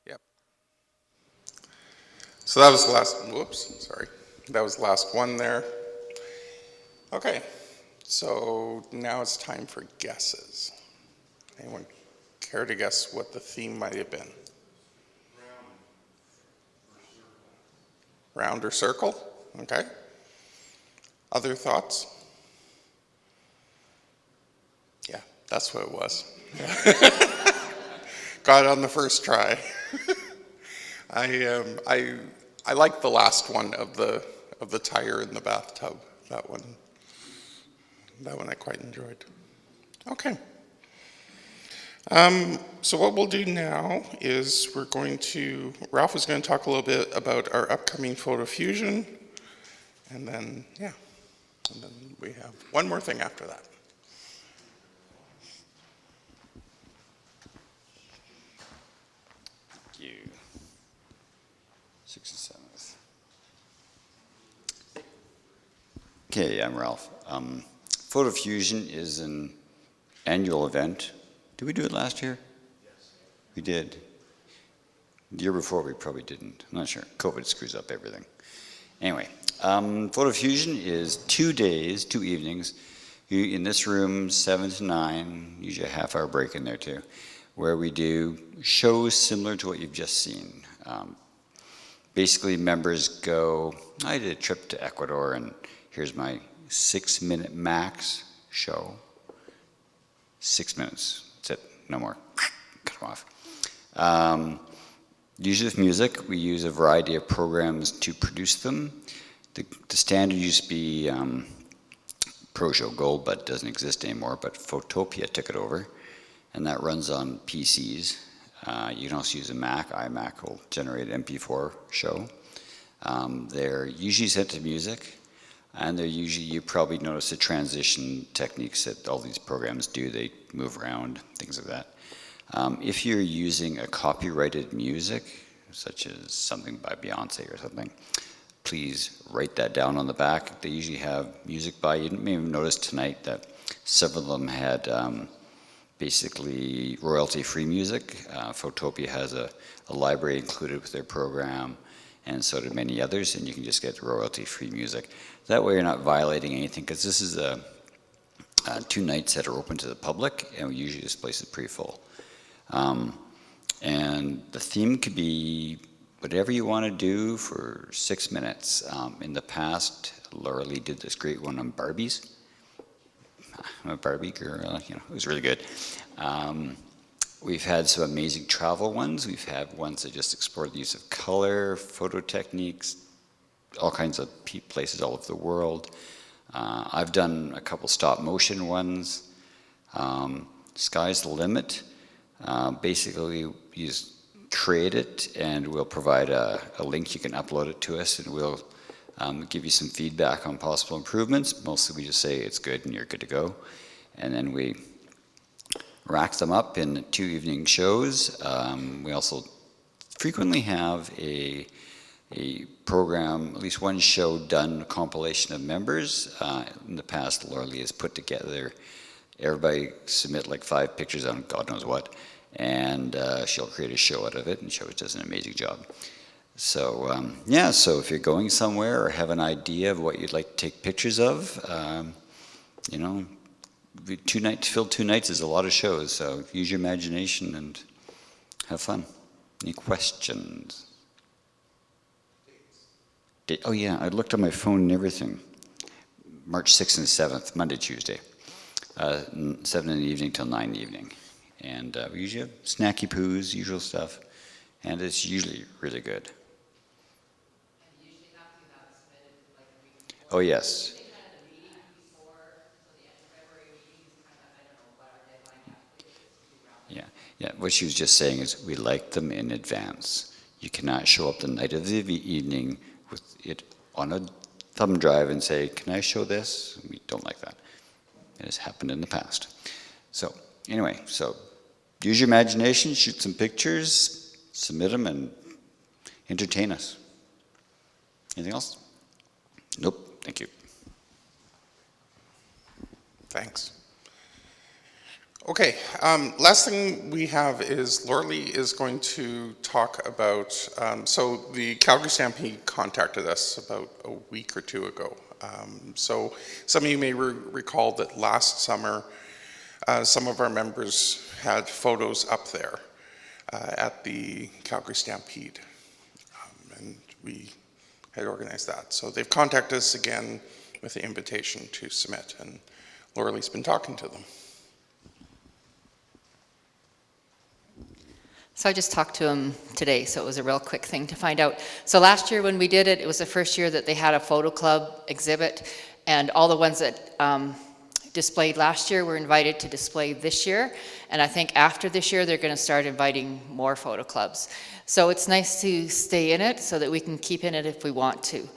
Yep. So that was the last, whoops, sorry. That was the last one there. Okay, so now it's time for guesses. Anyone care to guess what the theme might have been? Round or circle? Okay. Other thoughts? Yeah, that's what it was. Got it on the first try. I like the last one of the tire in the bathtub. That one I quite enjoyed. Okay. So what we'll do now is Ralph is going to talk a little bit about our upcoming photo fusion, and then we have one more thing after that. Thank you. 6 and 7th. Okay, I'm Ralph. Photo fusion is an annual event. Did we do it last year? Yes. We did. The year before we probably didn't. I'm not sure. COVID screws up everything. Anyway, Photo Fusion is 2 days, 2 evenings, in this room, 7 to 9, usually a half-hour break in there too, where we do shows similar to what you've just seen. Basically, members go, I did a trip to Ecuador, and here's my 6-minute max show. 6 minutes. That's it. No more. Cut them off. Usually with music, we use a variety of programs to produce them. The standard used to be ProShow Gold, but doesn't exist anymore, but Photopia took it over, and that runs on PCs. You can also use a Mac. iMac will generate an MP4 show. They're usually set to music, and they're usually, you probably notice the transition techniques that all these programs do. They move around, things like that. If you're using a copyrighted music, such as something by Beyonce or something, please write that down on the back. They usually have music by. You may have noticed tonight that several of them had basically royalty-free music. Photopia has a library included with their program, and so do many others, and you can just get royalty-free music. That way you're not violating anything, because this is 2 nights that are open to the public, and usually this place is pretty full. And the theme could be whatever you want to do for 6 minutes. In the past, Laura Lee did this great one on Barbies. I'm a Barbie girl, you know, it was really good. We've had some amazing travel ones. We've had ones that just explore the use of color, photo techniques, all kinds of places all over the world. I've done a couple stop motion ones. Sky's the limit. Basically, you just create it and we'll provide a link. You can upload it to us and we'll give you some feedback on possible improvements. Mostly we just say it's good and you're good to go. And then we rack them up in 2 evening shows. We also frequently have a program, at least one show done, a compilation of members. In the past, Laura Lee has put together, everybody submit like 5 pictures on God knows what, and she'll create a show out of it, and she always does an amazing job. So yeah, so if you're going somewhere or have an idea of what you'd like to take pictures of, you know, 2 nights, fill 2 nights is a lot of shows, so use your imagination and have fun. Any questions? Oh yeah, I looked on my phone and everything. March 6th and 7th, Monday, Tuesday. 7 in the evening till 9 in the evening. And we usually have snacky poos, usual stuff, and it's usually really good. Oh yes. Yeah, what she was just saying is we like them in advance. You cannot show up the night of the evening with it on a thumb drive and say, can I show this? We don't like that. It has happened in the past. So anyway, so use your imagination, shoot some pictures, submit them, and entertain us. Anything else? Nope, thank you. Thanks. Okay, last thing we have is Laura Lee is going to talk about, so the Calgary Stampede contacted us about a week or 2 ago. So some of you may recall that last summer, some of our members had photos up there at the Calgary Stampede, and we had organized that. So they've contacted us again with the invitation to submit, and Laura Lee's been talking to them. So I just talked to him today, so it was a real quick thing to find out. So last year when we did it, it was the first year that they had a photo club exhibit, and all the ones that displayed last year were invited to display this year. And I think after this year, they're going to start inviting more photo clubs. So it's nice to stay in it so that we can keep in it if we want to.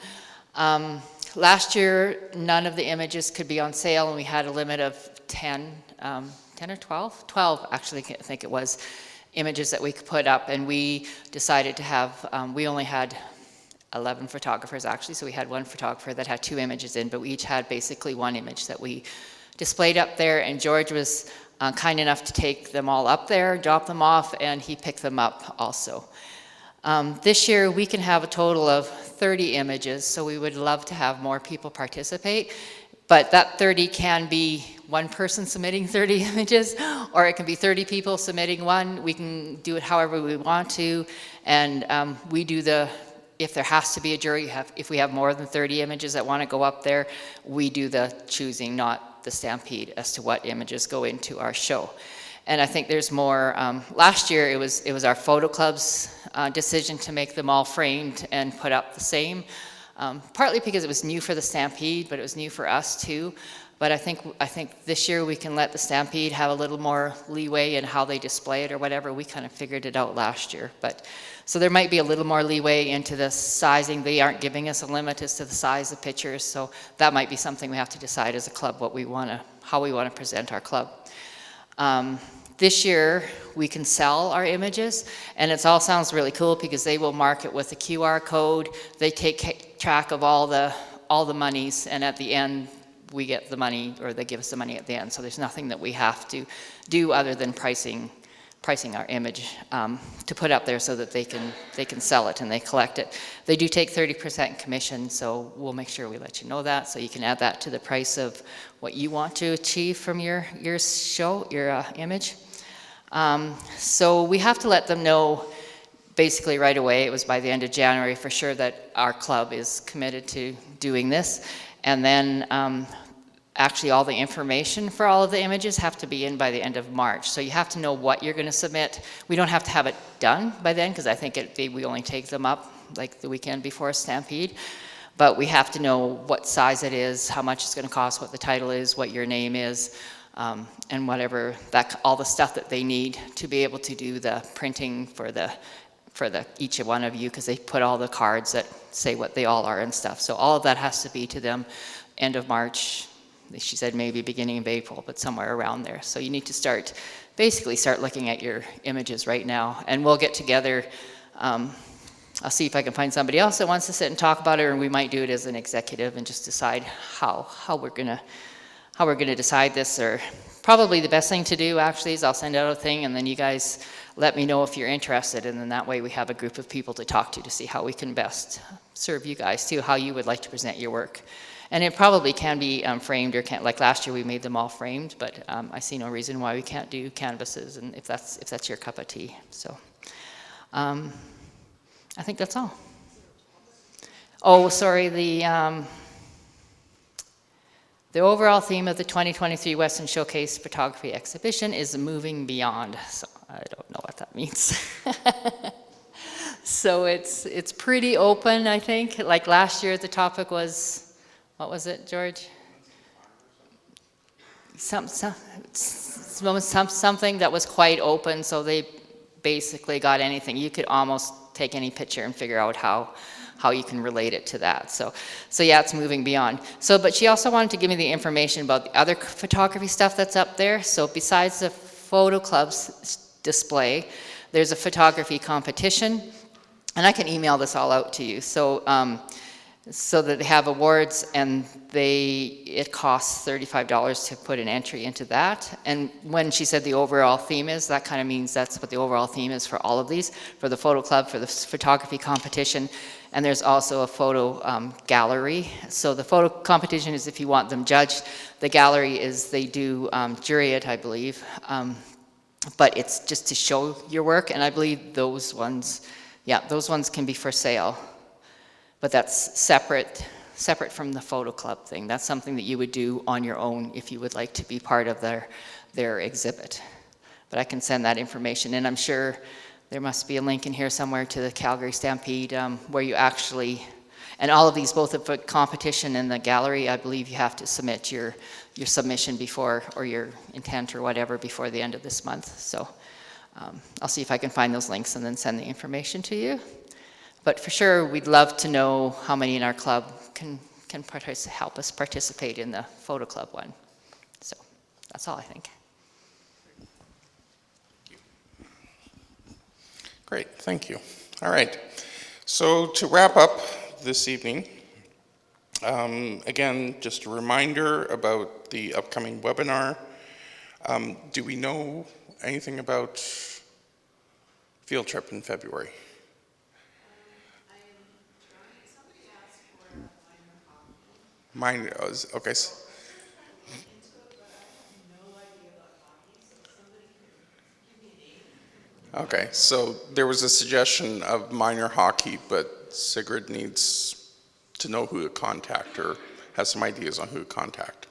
Last year, none of the images could be on sale, and we had a limit of 10 or 12? 12, actually, I think it was, images that we could put up, and we decided to have, we only had 11 photographers actually, so we had one photographer that had 2 images in, but we each had basically 1 image that we displayed up there, and George was kind enough to take them all up there, drop them off, and he picked them up also. This year we can have a total of 30 images, so we would love to have more people participate, but that 30 can be one person submitting 30 images, or it can be 30 people submitting one. We can do it however we want to, and we do if there has to be a jury, if we have more than 30 images that want to go up there, we do the choosing, not the Stampede, as to what images go into our show. And I think there's more. Last year, it was our photo club's decision to make them all framed and put up the same, partly because it was new for the Stampede, but it was new for us too. But I think this year we can let the Stampede have a little more leeway in how they display it or whatever. We kind of figured it out last year. But so there might be a little more leeway into the sizing. They aren't giving us a limit as to the size of pictures, so that might be something we have to decide as a club how we want to present our club. This year, we can sell our images, and it all sounds really cool because they will mark it with a QR code. They take track of all the monies, and at the end, we get the money, or they give us the money at the end. So there's nothing that we have to do other than pricing our image to put up there so that they can sell it and they collect it. They do take 30% commission, so we'll make sure we let you know that, so you can add that to the price of what you want to achieve from your show, your image. So we have to let them know basically right away. It was by the end of January for sure that our club is committed to doing this. And then actually all the information for all of the images have to be in by the end of March. So you have to know what you're going to submit. We don't have to have it done by then, because I think we only take them up like the weekend before Stampede. But we have to know what size it is, how much it's going to cost, what the title is, what your name is, and whatever, all the stuff that they need to be able to do the printing for each one of you, because they put all the cards that say what they all are and stuff. So all of that has to be to them end of March. She said maybe beginning of April, but somewhere around there. So you need to basically start looking at your images right now. And we'll get together. I'll see if I can find somebody else that wants to sit and talk about it, or we might do it as an executive and just decide how we're gonna decide this. Or probably the best thing to do actually is I'll send out a thing, and then you guys let me know if you're interested, and then that way we have a group of people to talk to see how we can best serve you guys too, how you would like to present your work. And it probably can be framed, or like last year we made them all framed, but I see no reason why we can't do canvases, and if that's your cup of tea. So I think that's all. Oh, sorry, the overall theme of the 2023 Western Showcase Photography Exhibition is moving beyond. So I don't know what that means. So it's pretty open, I think. Like last year, the topic was, what was it, George? Something that was quite open, so they basically got anything. You could almost take any picture and figure out how you can relate it to that. So yeah, it's moving beyond. But she also wanted to give me the information about the other photography stuff that's up there. So besides the photo club's display, there's a photography competition, and I can email this all out to you. So that they have awards, and it costs $35 to put an entry into that. And when she said the overall theme is, that kind of means that's what the overall theme is for all of these, for the photo club, for the photography competition. And there's also a photo gallery. So the photo competition is if you want them judged. The gallery is they do jury it, I believe. But it's just to show your work, and I believe those ones can be for sale. But that's separate from the photo club thing. That's something that you would do on your own if you would like to be part of their exhibit. But I can send that information, and I'm sure there must be a link in here somewhere to the Calgary Stampede where you actually, and all of these, both the competition and the gallery, I believe you have to submit your submission before, or your intent or whatever, before the end of this month. So I'll see if I can find those links and then send the information to you. But for sure, we'd love to know how many in our club can help us participate in the photo club one. So that's all I think. Great, thank you. All right, so to wrap up this evening, again, just a reminder about the upcoming webinar. Do we know anything about field trip in February? Mine, okay. Okay, so there was a suggestion of minor hockey, but Sigrid needs to know who to contact, or has some ideas on who to contact.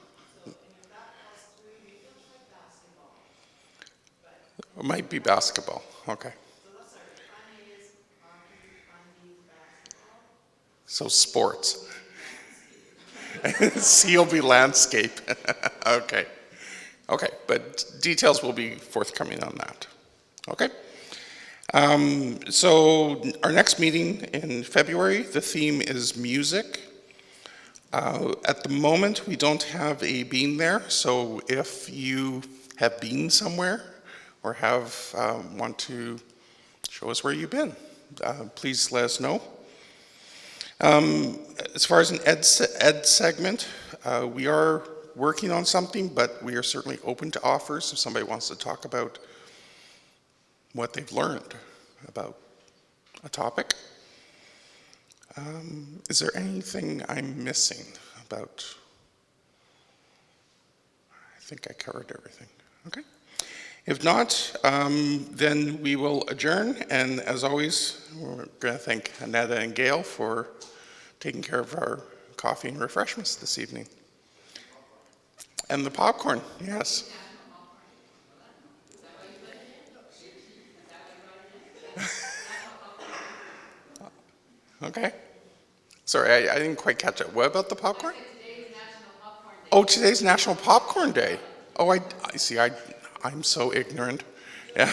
It might be basketball, okay. So sports. COB landscape. Okay. Okay, but details will be forthcoming on that. Okay. So our next meeting in February, the theme is music. At the moment, we don't have a bean there, so if you have been somewhere or want to show us where you've been, please let us know. As far as an ed segment, we are working on something, but we are certainly open to offers if somebody wants to talk about what they've learned about a topic. Is there anything I'm missing about? I think I covered everything. Okay. If not, then we will adjourn. And as always, we're going to thank Annetta and Gail for taking care of our coffee and refreshments this evening. And the popcorn, yes. Okay. Sorry, I didn't quite catch it. What about the popcorn? Oh, today's National Popcorn Day. Oh, I see. I'm so ignorant. Yeah.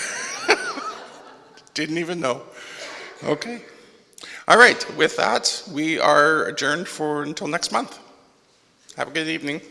Didn't even know. Okay. All right. With that, we are adjourned until next month. Have a good evening.